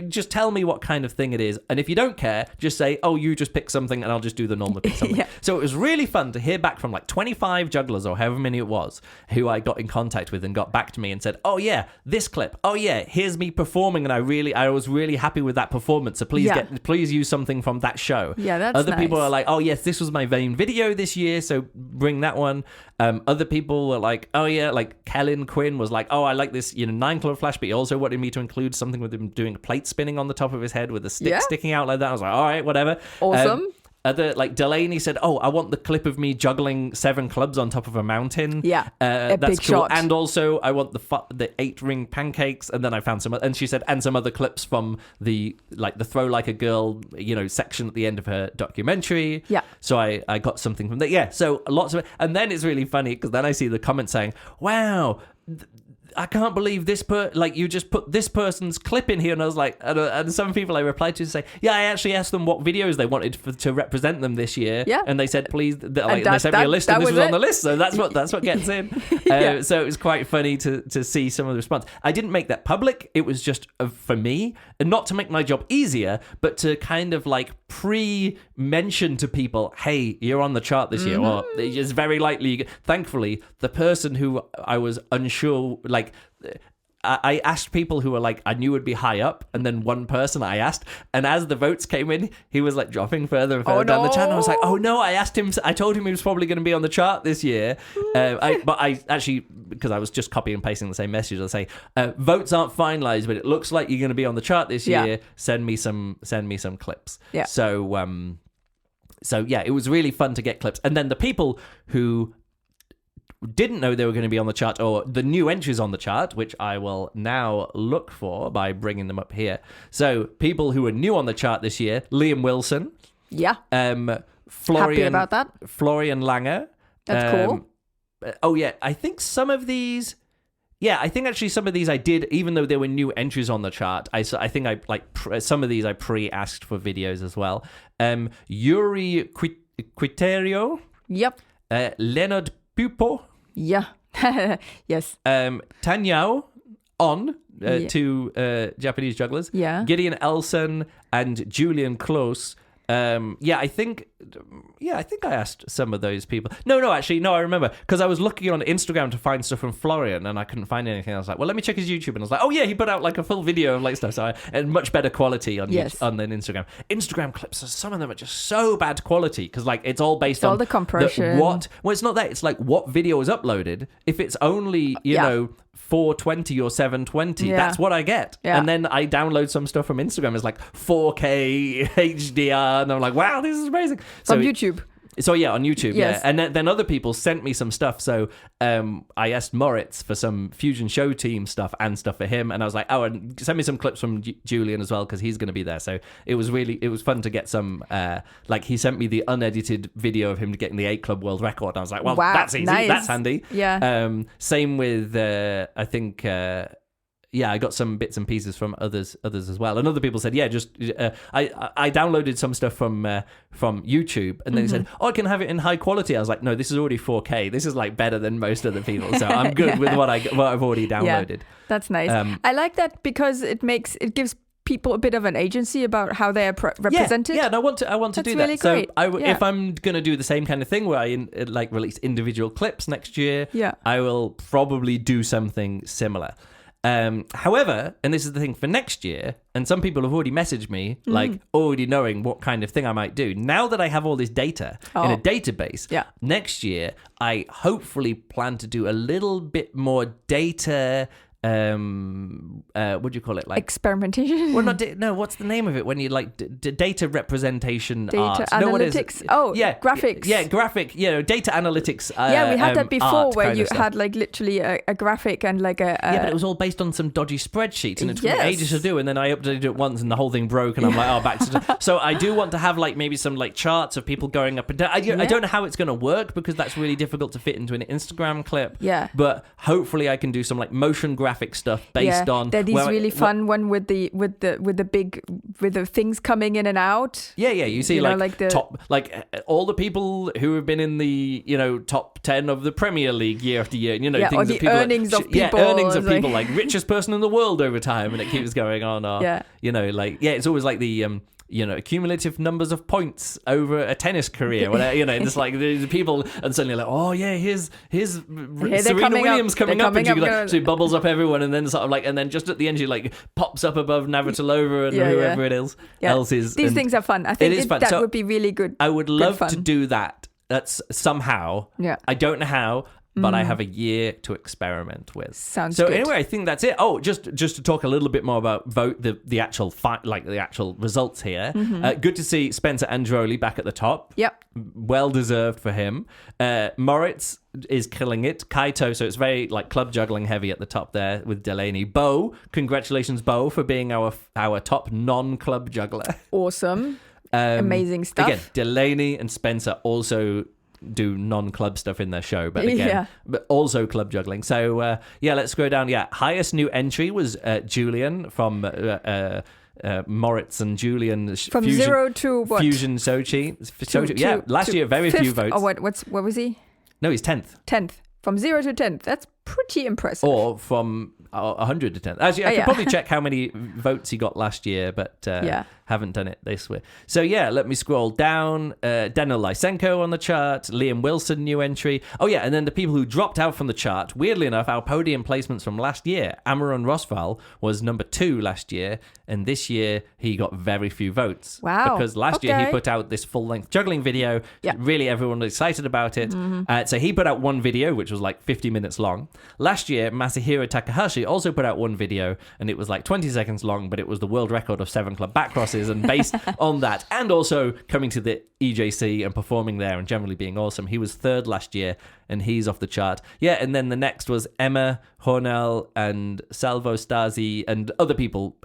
just tell me what kind of thing it is. And if you don't care, just say, oh, you just pick something and I'll just do the normal pick something. So it was really fun to hear back from like 25 jugglers, or however many it was, who I got in contact with and got back to me and said, oh yeah, this clip. Oh yeah, here's me performing, and I was really happy with that performance. So please use something from that show. Yeah, Yeah, that's Other people nice. are like, oh yes, this was my main video this year, so bring that one. Other people were like, oh yeah, like Kellen Quinn was like, oh, I like this, 9 Club Flash, but he also wanted me to include something with him doing plate spinning on the top of his head with a stick sticking out like that. I was like, all right, whatever. Awesome. Other, like Delaney said, oh, I want the clip of me juggling 7 clubs on top of a mountain. Yeah, that's big cool. shot. And also, I want the 8-ring pancakes. And then I found some, and she said, and some other clips from the Throw Like a Girl, section at the end of her documentary. Yeah. So I got something from that. Yeah. So lots of it. And then it's really funny because then I see the comments saying, wow, I can't believe this you just put this person's clip in here. And I was like, and some people I replied to say, yeah, I actually asked them what videos they wanted to represent them this year. Yeah. And they said, please, and they sent me a list and this was on the list. So that's what gets in. So it was quite funny to see some of the response. I didn't make that public. It was just for me, and not to make my job easier, but to kind of pre-mention to people, hey, you're on the chart this year. Or it's very likely, thankfully, the person who I was unsure, I asked people who were I knew would be high up, and then one person I asked, and as the votes came in, he was dropping further and further down the chart. I was like, oh no, I told him he was probably going to be on the chart this year. But I actually, because I was just copying and pasting the same message, I'll say, votes aren't finalized, but it looks like you're going to be on the chart this year. Send me some clips. Yeah. So yeah, it was really fun to get clips. And then the people who didn't know they were going to be on the chart, or the new entries on the chart, which I will now look for by bringing them up here. So people who are new on the chart this year: Liam Wilson, Florian, happy about that. Florian Langer. That's cool. Oh yeah, I think some of these. Yeah, I think actually some of these I did, even though there were new entries on the chart. I think some of these I pre-asked for videos as well. Yuri Quiterio. Yep. Leonard Pupo. Yeah. Yes. Tanyao on two Japanese jugglers. Yeah. Gideon Elson and Julian Close. I think I asked some of those people. No, I remember, because I was looking on Instagram to find stuff from Florian and I couldn't find anything. I was like, well, let me check his YouTube, and I was like, oh yeah, he put out a full video of stuff, and much better quality on than Instagram. Instagram clips, some of them are just so bad quality because it's all based on all the compression. Well, it's not that. It's what video is uploaded. If it's only 420 or 720, that's what I get. Yeah. And then I download some stuff from Instagram. It's 4K HDR, and I'm like, wow, this is amazing. From YouTube. So yeah, on YouTube, Yes. yeah. And then other people sent me some stuff. So I asked Moritz for some Fusion Show Team stuff and stuff for him. And I was like, oh, and send me some clips from Julian as well, because he's going to be there. So it was fun to get some, he sent me the unedited video of him getting the 8 Club World Record. And I was like, well, wow, that's easy. nice. That's handy. Yeah. Same with, I think... I got some bits and pieces from others as well. And other people said, I downloaded some stuff from YouTube, and then they said, oh, I can have it in high quality. I was like, no, this is already 4K. This is better than most other people. So I'm good with what I've already downloaded. Yeah, that's nice. I like that because it gives people a bit of an agency about how they are represented. Yeah, and I want to do that. Really great. So if I'm going to do the same kind of thing where I release individual clips next year, I will probably do something similar. However, and this is the thing for next year, and some people have already messaged me, already knowing what kind of thing I might do. Now that I have all this data in a database, next year, I hopefully plan to do a little bit more data... what do you call it? Experimentation? Well, no, what's the name of it when you data representation data art? analytics. No, what is it? Graphics. Yeah, data analytics. We had that before where you stuff. had literally a graphic and but it was all based on some dodgy spreadsheets, and it took me ages to do, and then I updated it once and the whole thing broke, and I'm like, oh, back to... So I do want to have maybe some charts of people going up and down. I don't know how it's going to work because that's really difficult to fit into an Instagram clip. Yeah. But hopefully I can do some motion graphic stuff based on... They're these really fun one with the things coming in and out. Yeah, you see top all the people who have been in the top 10 of the Premier League year after year, things or of the people earnings of people. Earnings of people richest person in the world over time, and it keeps going on. Or, it's always cumulative numbers of points over a tennis career. Whatever, it's like there's people, and suddenly like, oh yeah, here's Serena Williams coming up, and she bubbles up everyone, and then sort of like, and then just at the end she like pops up above Navratilova and whoever it is else is. These things are fun. I think that would be really good. I would love to do that. That's somehow. Yeah. I don't know how. But I have a year to experiment with. Sounds good. So anyway, I think that's it. Oh, just to talk a little bit more about the actual the actual results here. Good to see Spencer Androli back at the top. Yep. Well deserved for him. Moritz is killing it. Kaito, so it's very like club juggling heavy at the top there with Delaney. Bo, congratulations, Bo, for being our top non-club juggler. Awesome. Amazing stuff. Again, Delaney and Spencer also do non-club stuff in their show, but again, but also club juggling. So let's scroll down. Highest new entry was Julian from Moritz and Julian from Fusion, 0 to what? Fusion Sochi. Last year very few votes. Oh, what was he? No, he's 10th. From 0 to 10th. That's pretty impressive. Or from 100 to 10th. Actually, I could probably check how many votes he got last year, but haven't done it this way. So let me scroll down. Daniel Lysenko on the chart. Liam Wilson, new entry. Oh yeah, and then the people who dropped out from the chart. Weirdly enough, our podium placements from last year. Amaran Rosval was number 2 last year, and this year he got very few votes. Wow. Because last year he put out this full-length juggling video. Yeah. Really, everyone was excited about it. So he put out one video, which was like 50 minutes long. Last year, Masahiro Takahashi also put out one video, and it was like 20 seconds long, but it was the world record of 7 club back crosses. And based on that, and also coming to the EJC and performing there and generally being awesome, he was 3rd last year, and he's off the chart. Yeah, and then the next was Emma Hornell and Salvo Stasi and other people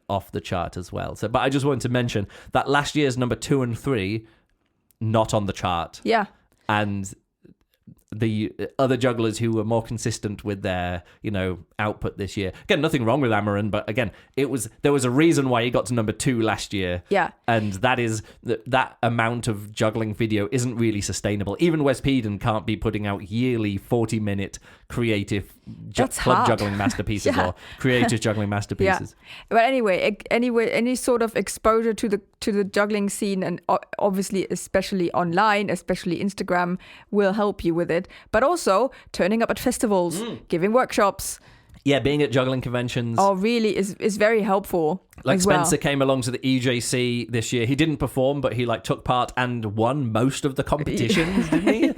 off the chart as well. So, but I just wanted to mention that last year's number 2 and 3 not on the chart. Yeah, and the other jugglers who were more consistent with their, output this year. Again, nothing wrong with Amaran, but again, there was a reason why he got to number 2 last year. Yeah. And that is that amount of juggling video isn't really sustainable. Even Wes Peden can't be putting out yearly 40-minute creative club juggling masterpieces or creative juggling masterpieces. Yeah. But anyway, any sort of exposure to the juggling scene, and obviously especially online, especially Instagram, will help you with it. But also turning up at festivals, giving workshops. Yeah, being at juggling conventions. Oh, really is very helpful. Like Spencer came along to the EJC this year. He didn't perform, but he took part and won most of the competitions, didn't he?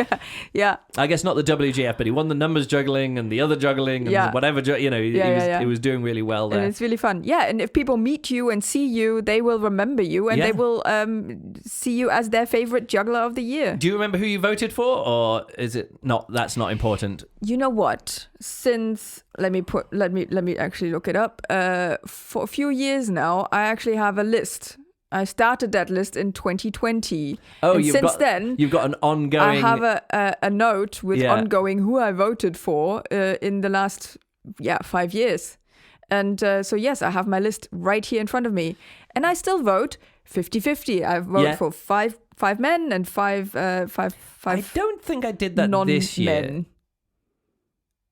Yeah. I guess not the WGF, but he won the numbers juggling and the other juggling and whatever. He was doing really well there. And it's really fun. Yeah, and if people meet you and see you, they will remember you and they will see you as their favorite juggler of the year. Do you remember who you voted for, or is it not? That's not important. You know what? Since let me actually look it up. For a few years now, I actually have a list. I started that list in 2020. Oh, and since then you've got an ongoing. I have a note with ongoing who I voted for in the last 5 years, and so yes, I have my list right here in front of me, and I still vote 50-50. I vote for five men and five. I don't think I did that this year.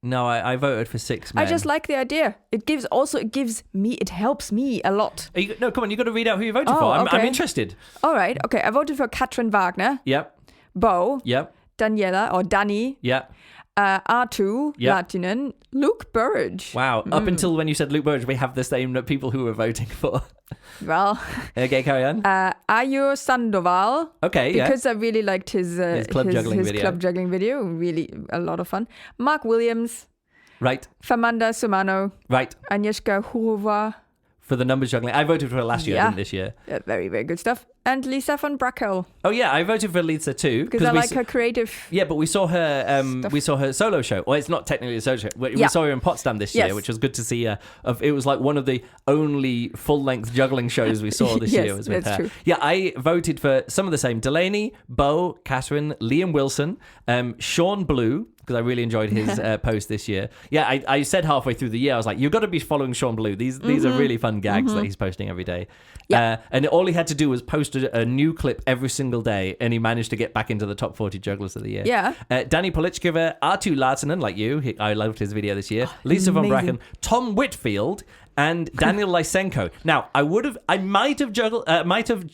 No, I voted for 6 men. I just like the idea. It helps me a lot. No, come on, you got to read out who you voted for. I'm interested. All right, okay. I voted for Katrin Wagner. Yep. Bo. Yep. Daniela or Dani. Yep. Artu Latinen, Luke Burridge. Wow. Up until when you said Luke Burridge, we have the same people who were voting for. Well. Okay, carry on. Ayur Sandoval. Okay, because I really liked his club juggling video. Really a lot of fun. Mark Williams. Right. Famanda Sumano. Right. Agnieszka Hurova. For the numbers juggling. I voted for her last year, I didn't this year. Very, very good stuff. And Lisa von Brackel. Oh yeah, I voted for Lisa too. Because I like her creative. Yeah, but we saw her solo show. Well, it's not technically a solo show. We saw her in Potsdam this year, which was good to see her. It was like one of the only full-length juggling shows we saw this year was with her. True. Yeah, I voted for some of the same. Delaney, Bo, Catherine, Liam Wilson, Sean Blue, because I really enjoyed his post this year. Yeah, I said halfway through the year, I was like, you've got to be following Sean Blue. These are really fun gags that he's posting every day. Yeah. And all he had to do was post a new clip every single day, and he managed to get back into the top 40 jugglers of the year. Yeah. Danny Polichkova, Artu Laatunen, like you, I loved his video this year. Lisa von Bracken, Tom Whitfield, and Daniel Lysenko. Now, I might have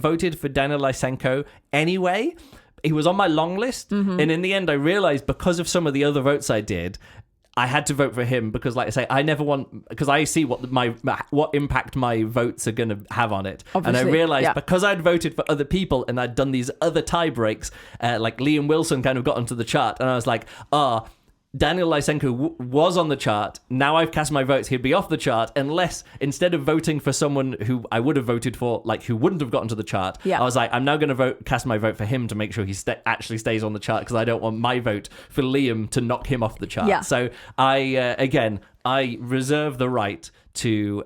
voted for Daniel Lysenko anyway. He was on my long list, and in the end, I realized because of some of the other votes I did, I had to vote for him because, like I say, I never want, because I see what impact my votes are going to have on it. Obviously, and I realized because I'd voted for other people and I'd done these other tie breaks, like Liam Wilson kind of got onto the chart, and I was like, Daniel Lysenko was on the chart. Now I've cast my votes. He'd be off the chart unless, instead of voting for someone who I would have voted for, like who wouldn't have gotten to the chart, I was like, I'm now going to cast my vote for him to make sure he actually stays on the chart, because I don't want my vote for Liam to knock him off the chart. Yeah. So I reserve the right to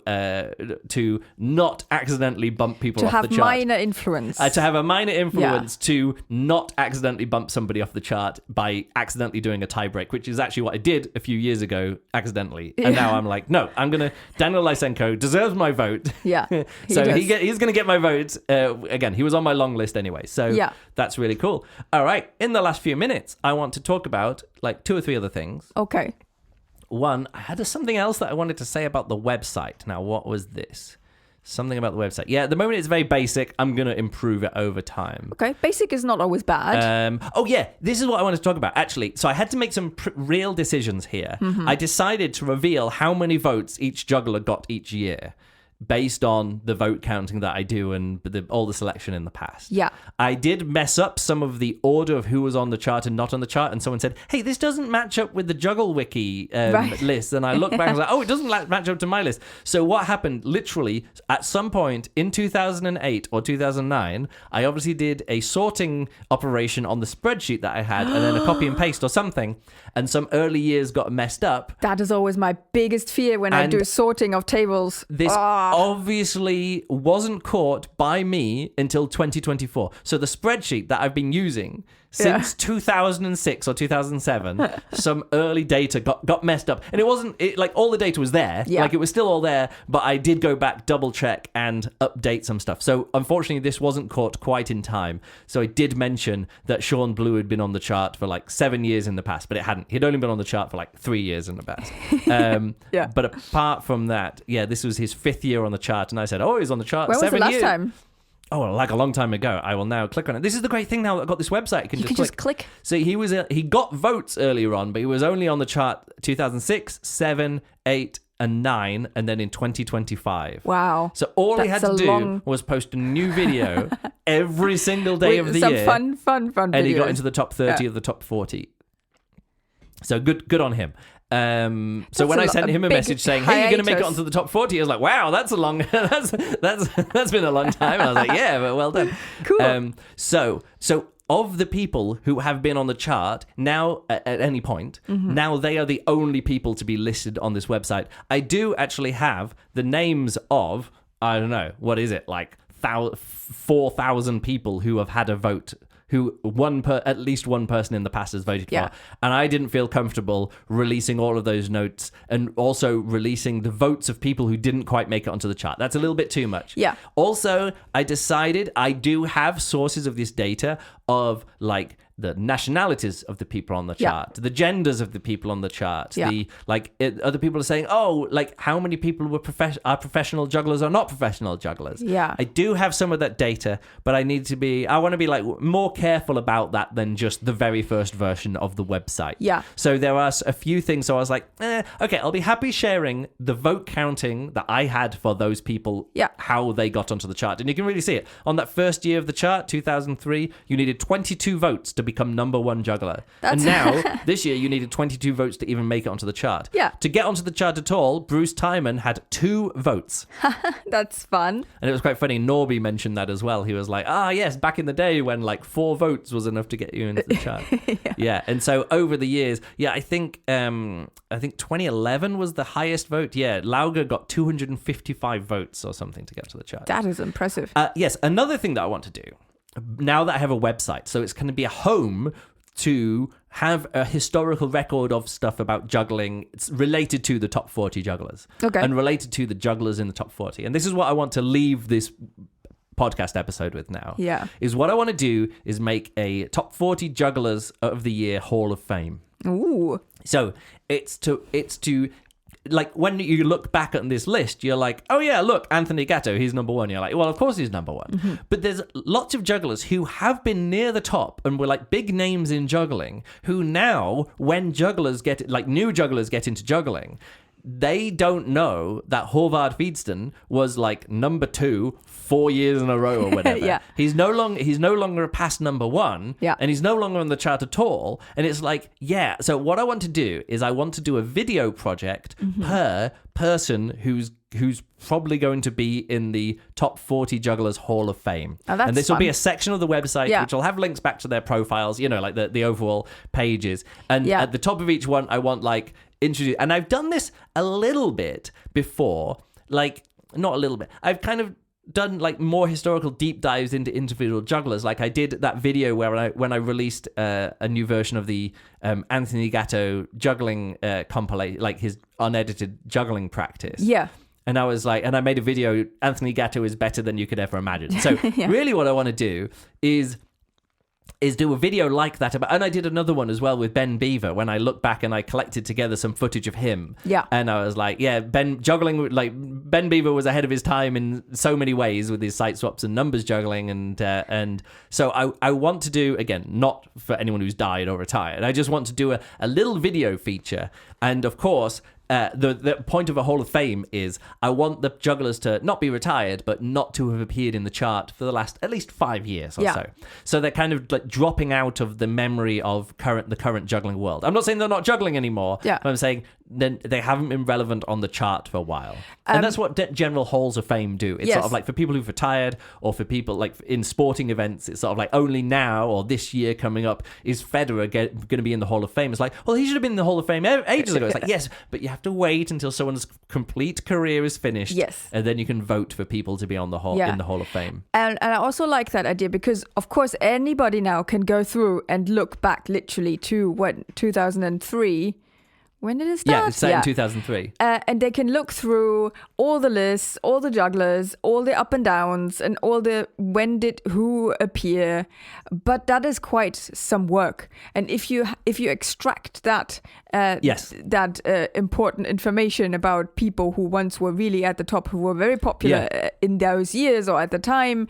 not accidentally bump people off the chart. To have minor influence. To have a minor influence to not accidentally bump somebody off the chart by accidentally doing a tie break, which is actually what I did a few years ago accidentally. And now I'm like, no, Daniel Lysenko deserves my vote. Yeah. So he's going to get my vote. Again, he was on my long list anyway. So that's really cool. All right. In the last few minutes, I want to talk about like 2 or 3 other things. Okay. One, I had something else that I wanted to say about the website. Now, what was this? Something about the website. Yeah, at the moment it's very basic. I'm going to improve it over time. Okay, basic is not always bad. This is what I wanted to talk about, actually. So I had to make some real decisions here. I decided to reveal how many votes each juggler got each year, based on the vote counting that I do and all the selection in the past. Yeah. I did mess up some of the order of who was on the chart and not on the chart, and someone said, hey, this doesn't match up with the Juggle Wiki list. And I looked back and was like, it doesn't match up to my list. So what happened, literally, at some point in 2008 or 2009, I obviously did a sorting operation on the spreadsheet that I had, and then a copy and paste or something, and some early years got messed up. That is always my biggest fear when I do sorting of tables. This obviously wasn't caught by me until 2024. So the spreadsheet that I've been using since 2006 or 2007, some early data got messed up. And it wasn't, like, all the data was there. Yeah. Like, it was still all there, but I did go back, double check, and update some stuff. So, unfortunately, this wasn't caught quite in time. So I did mention that Sean Blue had been on the chart for, like, 7 years in the past, but it hadn't. He'd only been on the chart for, like, 3 years in the past. But apart from that, this was his 5th year on the chart, and I said, he's on the chart 7 years. When was the last time? Like a long time ago. I will now click on it. This is the great thing now that I've got this website. You can just click. So he got votes earlier on, but he was only on the chart 2006, 7, 8, and 9, and then in 2025. Wow. So all he had to do was post a new video every single day of the year. Some fun videos. And he got into the top 30 of the top 40. So good on him. So when I sent him a message saying, hey, you're going to make it onto the top 40, I was like, wow, that's a long, that's been a long time. And I was like, yeah, but well done. Cool. So of the people who have been on the chart now at any point, now they are the only people to be listed on this website. I do actually have the names of, I don't know, what is it, like 4,000 people who have had a vote, who at least one person in the past has voted for. And I didn't feel comfortable releasing all of those notes and also releasing the votes of people who didn't quite make it onto the chart. That's a little bit too much. Yeah. Also, I decided I do have sources of this data of, like, the nationalities of the people on the chart, the genders of the people on the chart, other people are saying, how many people are professional jugglers or not professional jugglers. Yeah. I do have some of that data, but I want to be like more careful about that than just the very first version of the website. Yeah. So there are a few things. So I was like, okay, I'll be happy sharing the vote counting that I had for those people, how they got onto the chart. And you can really see it. On that first year of the chart, 2003, you needed 22 votes to become number 1 juggler. And now, this year, you needed 22 votes to even make it onto the chart. Yeah. To get onto the chart at all, Bruce Timon had 2 votes. That's fun. And it was quite funny. Norby mentioned that as well. He was like, yes, back in the day when like 4 votes was enough to get you into the chart. Yeah. And so over the years, I think 2011 was the highest vote. Yeah. Lauger got 255 votes or something to get to the chart. That is impressive. Yes. Another thing that I want to do, now that I have a website, so it's going to be a home to have a historical record of stuff about juggling. It's related to the top 40 jugglers. Okay. And related to the jugglers in the top 40. And this is what I want to leave this podcast episode with now. Yeah. Is what I want to do is make a top 40 jugglers of the year Hall of Fame. Ooh. So it's to like when you look back at this list, you're like, oh yeah, look, Anthony Gatto, he's number one. You're like, well, of course he's number one. Mm-hmm. But there's lots of jugglers who have been near the top and were like big names in juggling, who now, when jugglers get, like new jugglers get into juggling, they don't know that Håvard Fiedsten was like number 2 4 years in a row or whatever. Yeah. He's no longer past number 1, Yeah. and he's no longer on the chart at all. And it's like, yeah. So what I want to do is I want to do a video project per person who's probably going to be in the top 40 jugglers Hall of Fame. Oh, that's and this will fun. be a section of the website which will have links back to their profiles, you know, like the overall pages. And at the top of each one, I want like introduce. And I've done this a little bit before, like not a little bit. I've kind of done like more historical deep dives into individual jugglers. Like I did that video where when I released a new version of the Anthony Gatto juggling compilation, like his unedited juggling practice. Yeah. And I was like, and I made a video, Anthony Gatto is better than you could ever imagine. So really what I want to do is do a video like that about, and I did another one as well with Ben Beaver when I look back and I collected together some footage of him. Yeah. And I was like, yeah, Ben Beaver was ahead of his time in so many ways with his sight swaps and numbers juggling. And so I want to do, again, not for anyone who's died or retired. I just want to do a little video feature. And of course, the point of a Hall of Fame is I want the jugglers to not be retired, but not to have appeared in the chart for the last at least 5 years or so. So they're kind of like dropping out of the memory of the current juggling world. I'm not saying they're not juggling anymore. Yeah. But I'm saying then they haven't been relevant on the chart for a while. And that's what general Halls of Fame do. It's sort of like for people who've retired or for people like in sporting events, it's sort of like only now or this year coming up is Federer going to be in the Hall of Fame. It's like, well, he should have been in the Hall of Fame ages ago. It's like, yes, but you have to wait until someone's complete career is finished. Yes. And then you can vote for people to be on the in the Hall of Fame. And I also like that idea because, of course, anybody now can go through and look back literally to 2003. When did it start? Yeah, it's set in 2003. And they can look through all the lists, all the jugglers, all the up and downs, and all the when did who appear. But that is quite some work. And if you extract that important information about people who once were really at the top, who were very popular in those years or at the time,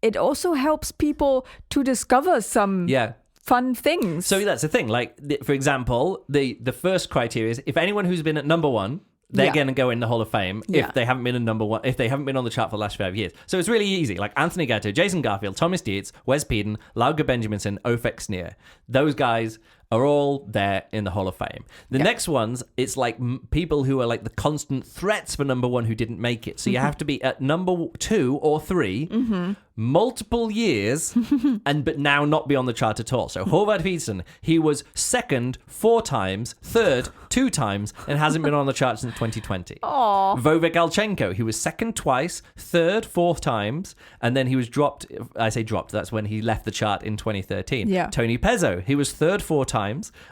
it also helps people to discover some fun things. So that's the thing. Like, for example, the first criteria is if anyone who's been at number 1, they're going to go in the Hall of Fame if they haven't been in number 1, if they haven't been on the chart for the last 5 years. So it's really easy. Like Anthony Gatto, Jason Garfield, Thomas Dietz, Wes Peden, Lauge Benjaminson, Ofek Sneer. Those guys are all there in the Hall of Fame. The next ones, it's like people who are like the constant threats for number 1 who didn't make it. So you have to be at number 2 or 3 multiple years but now not be on the chart at all. So Håvard Fiedsten, he was second 4 times, third 2 times, and hasn't been on the chart since 2020. Aww. Vovek Alchenko, he was second twice, third 4 times, and then he was dropped. I say dropped, that's when he left the chart in 2013. Yeah. Tony Pezzo, he was third 4 times.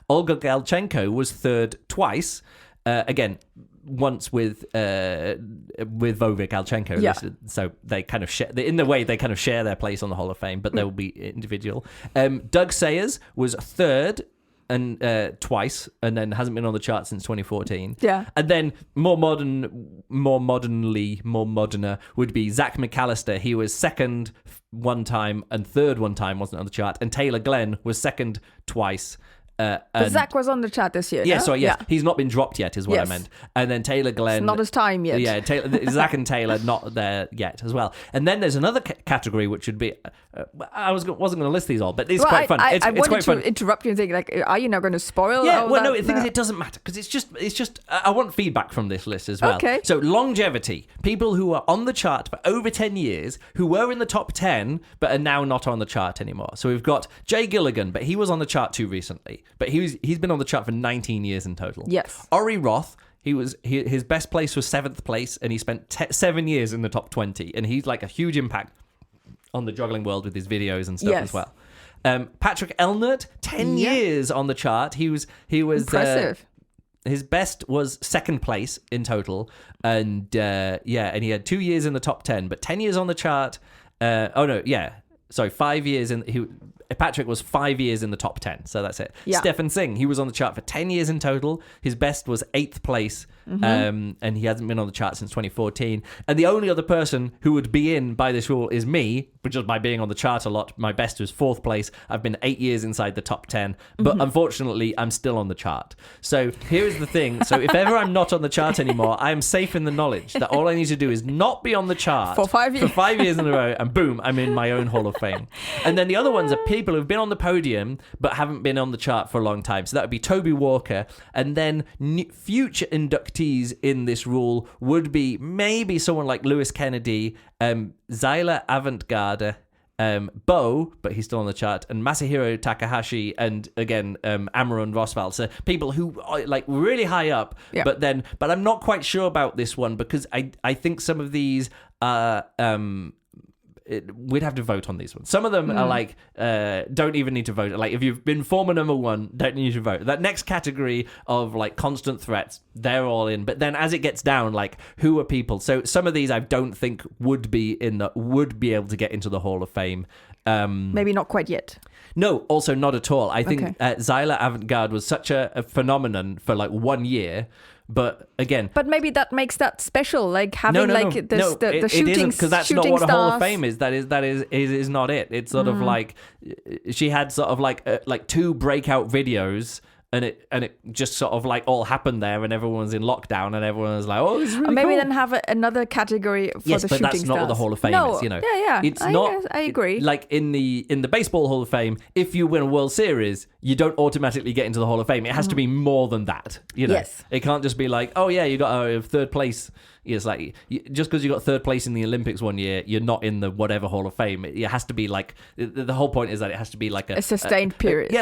Olga Galchenko was third twice. Again, once with Vovek Alchenko. Yeah. So they kind of share, in the way they kind of share their place on the Hall of Fame, but they will be individual. Doug Sayers was third and twice, and then hasn't been on the chart since 2014. Yeah. And then more moderner would be Zach McAllister. He was second 1 time and third 1 time, wasn't on the chart. And Taylor Glenn was second twice. But Zach was on the chart this year. Yeah, no? sorry, yes. He's not been dropped yet, is what I meant. And then Taylor Glenn. It's not his time yet. Yeah, Zach and Taylor not there yet as well. And then there's another category which would be. I wasn't going to list these all, but it's quite fun. It's wanted quite fun. to interrupt you and think, like, are you now going to spoil? Yeah, all well, that? no, the thing is, it doesn't matter because it's just. I want feedback from this list as well. Okay. So longevity, people who are on the chart for over 10 years, who were in the top 10 but are now not on the chart anymore. So we've got Jay Gilligan, but he was on the chart too recently, but he's been on the chart for 19 years in total. Yes. Ori Roth, his best place was 7th place, and he spent 7 years in the top 20, and he's like a huge impact on the juggling world with his videos and stuff as well. Patrick Elnert, 10 years on the chart. He was Impressive. His best was second place in total, and and he had 2 years in the top 10, but 10 years on the chart. 5 years in. Patrick was 5 years in the top 10, so that's it. Yeah. Stefan Singh, he was on the chart for 10 years in total. His best was 8th place, and he hasn't been on the chart since 2014. And the only other person who would be in by this rule is me, but just by being on the chart a lot. My best was 4th place. I've been 8 years inside the top 10, but unfortunately, I'm still on the chart. So here's the thing. So if ever I'm not on the chart anymore, I am safe in the knowledge that all I need to do is not be on the chart For 5 years. For 5 years in a row, and boom, I'm in my own Hall of Fame. And then the other ones are people who've been on the podium but haven't been on the chart for a long time. So that would be Toby Walker, and then future inductees in this rule would be maybe someone like Lewis Kennedy, Zyla Avantgarde, Bo, but he's still on the chart, and Masahiro Takahashi, and again Amaron Rosval. So people who are like really high up, but I'm not quite sure about this one because I think some of these we'd have to vote on these ones. Some of them are like don't even need to vote. Like if you've been former number one, don't need to vote. That next category of like constant threats, they're all in. But then as it gets down, like who are people? So some of these I don't think would be able to get into the Hall of Fame. Maybe not quite yet. No, also not at all. I think Zyla Avantgarde was such a phenomenon for like 1 year. But again, maybe that makes that special, like having the shooting. It isn't, because that's not what a Hall of Fame is. That is not it. It's sort of like she had sort of like 2 breakout videos. And it just sort of like all happened there, and everyone was in lockdown, and everyone was like, "Oh, this is really maybe cool." then have another category for the shooting stars. Yes, but that's not what the Hall of Fame is. You know, it's not. I agree. Like in the Baseball Hall of Fame, if you win a World Series, you don't automatically get into the Hall of Fame. It has to be more than that. You know, Yes. It can't just be like, "Oh yeah, you got a 3rd place." It's like just because you got 3rd place in the Olympics 1 year, you're not in the whatever Hall of Fame. It has to be like the whole point is that it has to be like a sustained period.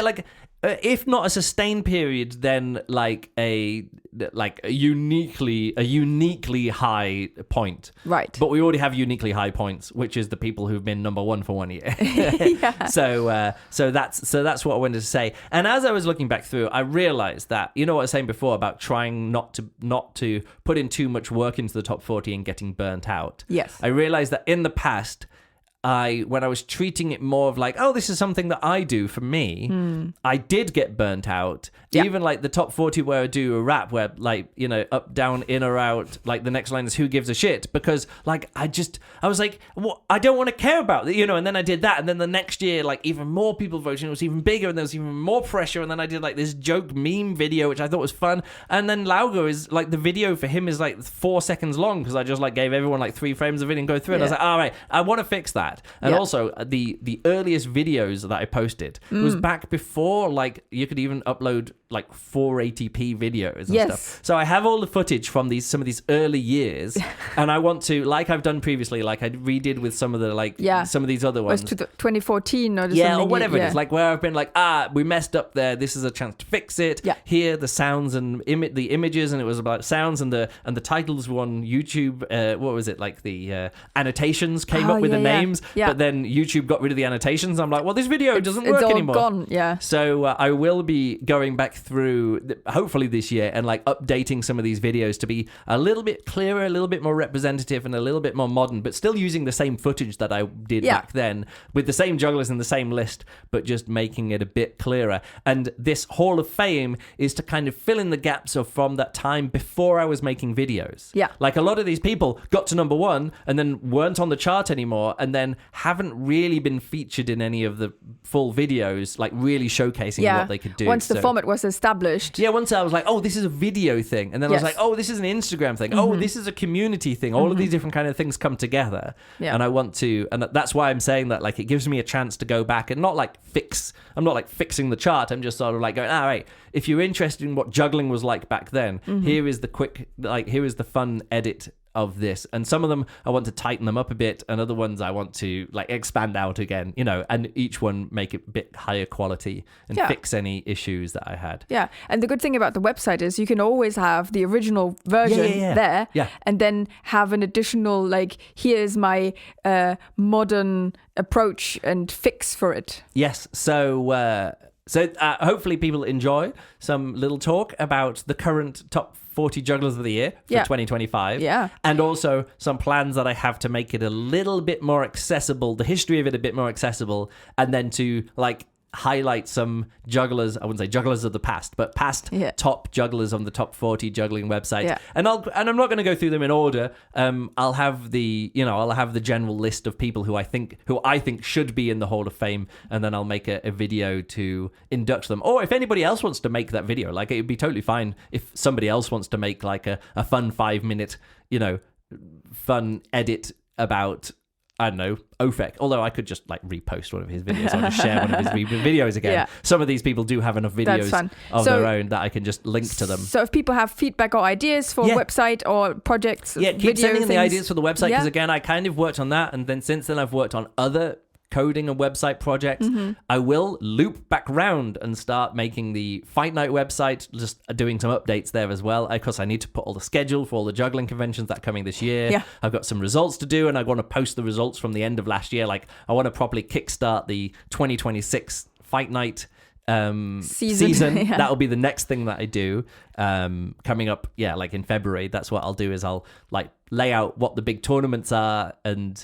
If not a sustained period, then like a uniquely high point. Right. But we already have uniquely high points, which is the people who've been number one for 1 year. So that's what I wanted to say. And as I was looking back through, I realized that, you know what I was saying before about trying not to put in too much work into the top 40 and getting burnt out. Yes. I realized that in the past, when I was treating it more of like, oh, this is something that I do for me, I did get burnt out. Yeah. Even like the top 40 where I do a rap where like, you know, up, down, in or out, like the next line is who gives a shit, because like I was like, well, I don't want to care about it, you know, and then I did that, and then the next year like even more people voting, it was even bigger, and there was even more pressure, and then I did like this joke meme video which I thought was fun, and then Lauger is like, the video for him is like 4 seconds long because I just like gave everyone like 3 frames of it and go through it. I was like, all right, I want to fix that. And also the earliest videos that I posted was back before like you could even upload like 480p videos and stuff. So I have all the footage from some of these early years, and I want to, like I've done previously, like I redid with some of the some of these other ones. Was to 2014 or something. Or whatever it is, like where I've been like, we messed up there. This is a chance to fix it. Yeah. Here the sounds and the images, and it was about sounds, and the titles were on YouTube. What was it, like the annotations came up with the names, but then YouTube got rid of the annotations. I'm like, well, this video doesn't work anymore. It's all gone. Yeah. So I will be going back through hopefully this year and like updating some of these videos to be a little bit clearer, a little bit more representative, and a little bit more modern, but still using the same footage that I did back then with the same jugglers in the same list, but just making it a bit clearer. And this Hall of Fame is to kind of fill in the gaps of from that time before I was making videos. Yeah. Like a lot of these people got to number one and then weren't on the chart anymore, and then haven't really been featured in any of the full videos, like really showcasing what they could do. Once the format was established. Yeah, once I was like, oh, this is a video thing. And then I was like, oh, this is an Instagram thing. Oh, this is a community thing. All of these different kind of things come together. Yeah. And I want to, and that's why I'm saying that, like, it gives me a chance to go back and not like I'm not like fixing the chart. I'm just sort of like going, all right, if you're interested in what juggling was like back then, here is the quick, like, here is the fun edit of this, and some of them I want to tighten them up a bit, and other ones I want to like expand out again, and each one make it a bit higher quality and fix any issues that I had. Yeah, and the good thing about the website is you can always have the original version there, and then have an additional like, here's my modern approach and fix for it. Yes, so hopefully people enjoy some little talk about the current top 40 jugglers of the year for 2025. Yeah. And also some plans that I have to make it a little bit more accessible, the history of it a bit more accessible, and then to like highlight some jugglers, I wouldn't say jugglers of the past, but past top jugglers on the top 40 juggling website. Yeah. And I'm not going to go through them in order. I'll have the general list of people who I think should be in the Hall of Fame, and then I'll make a video to induct them. Or if anybody else wants to make that video, like, it'd be totally fine if somebody else wants to make like a fun 5-minute, fun edit about, I don't know, Ofek. Although I could just like repost one of his videos or just share one of his videos again. Yeah. Some of these people do have enough videos of their own that I can just link to them. So if people have feedback or ideas for website or projects, keep sending in the ideas for the website, because again, I kind of worked on that, and then since then I've worked on other coding and website projects. I will loop back round and start making the Fight Night website, just doing some updates there as well. Of course, I need to put all the schedule for all the juggling conventions that are coming this year. Yeah. I've got some results to do, and I want to post the results from the end of last year. Like, I want to properly kickstart the 2026 Fight Night season. Yeah. That'll be the next thing that I do coming up, like in February. That's what I'll do, is I'll like lay out what the big tournaments are and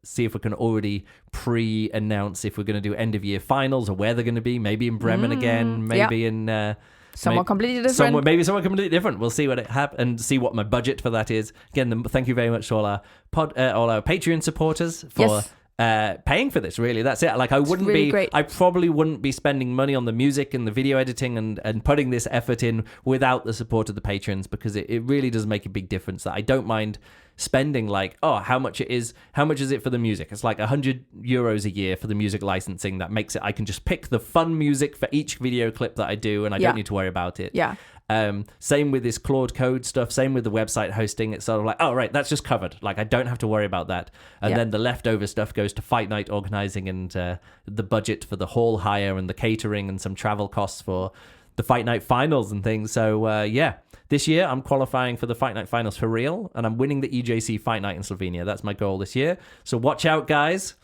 see if we can already pre-announce if we're going to do end of year finals or where they're going to be. Maybe in Bremen again, maybe in somewhere completely different. Maybe somewhere completely different. We'll see what it happens and see what my budget for that is. Again, thank you very much to all our Patreon supporters for paying for this. Really, that's it. Like, I probably wouldn't be spending money on the music and the video editing and putting this effort in without the support of the patrons, because it really does make a big difference. That I don't mind spending like, how much is it for the music? It's like €100 a year for the music licensing. That makes it, I can just pick the fun music for each video clip that I do, and I don't need to worry about it. Yeah. Same with this Claude Code stuff, same with the website hosting. It's sort of like, oh, right, that's just covered. Like, I don't have to worry about that. And then the leftover stuff goes to Fight Night organizing and the budget for the hall hire and the catering and some travel costs for the Fight Night finals and things. So, this year I'm qualifying for the Fight Night finals for real, and I'm winning the EJC Fight Night in Slovenia. That's my goal this year. So watch out, guys.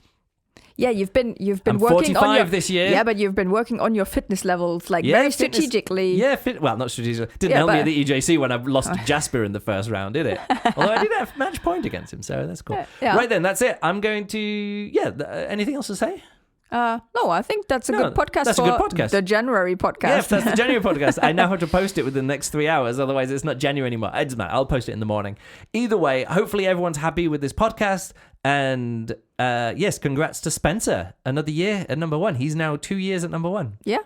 Yeah, you've been I'm working 45 on your, this year. Yeah, but you've been working on your fitness levels very strategically. Well, not strategically. Didn't help me at the EJC when I lost to Jasper in the first round, did it? Although I did have match point against him, so that's cool. Yeah. Right then, that's it. I'm going to anything else to say? No, I think that's a good podcast. That's a good podcast. The January podcast. Yeah, that's the January podcast. I now have to post it within the next 3 hours. Otherwise, it's not January anymore. It doesn't matter. I'll post it in the morning. Either way, hopefully everyone's happy with this podcast. And yes, congrats to Spencer. Another year at number 1. He's now 2 years at number 1. Yeah.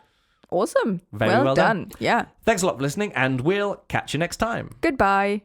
Awesome. Very well done. Yeah. Thanks a lot for listening, and we'll catch you next time. Goodbye.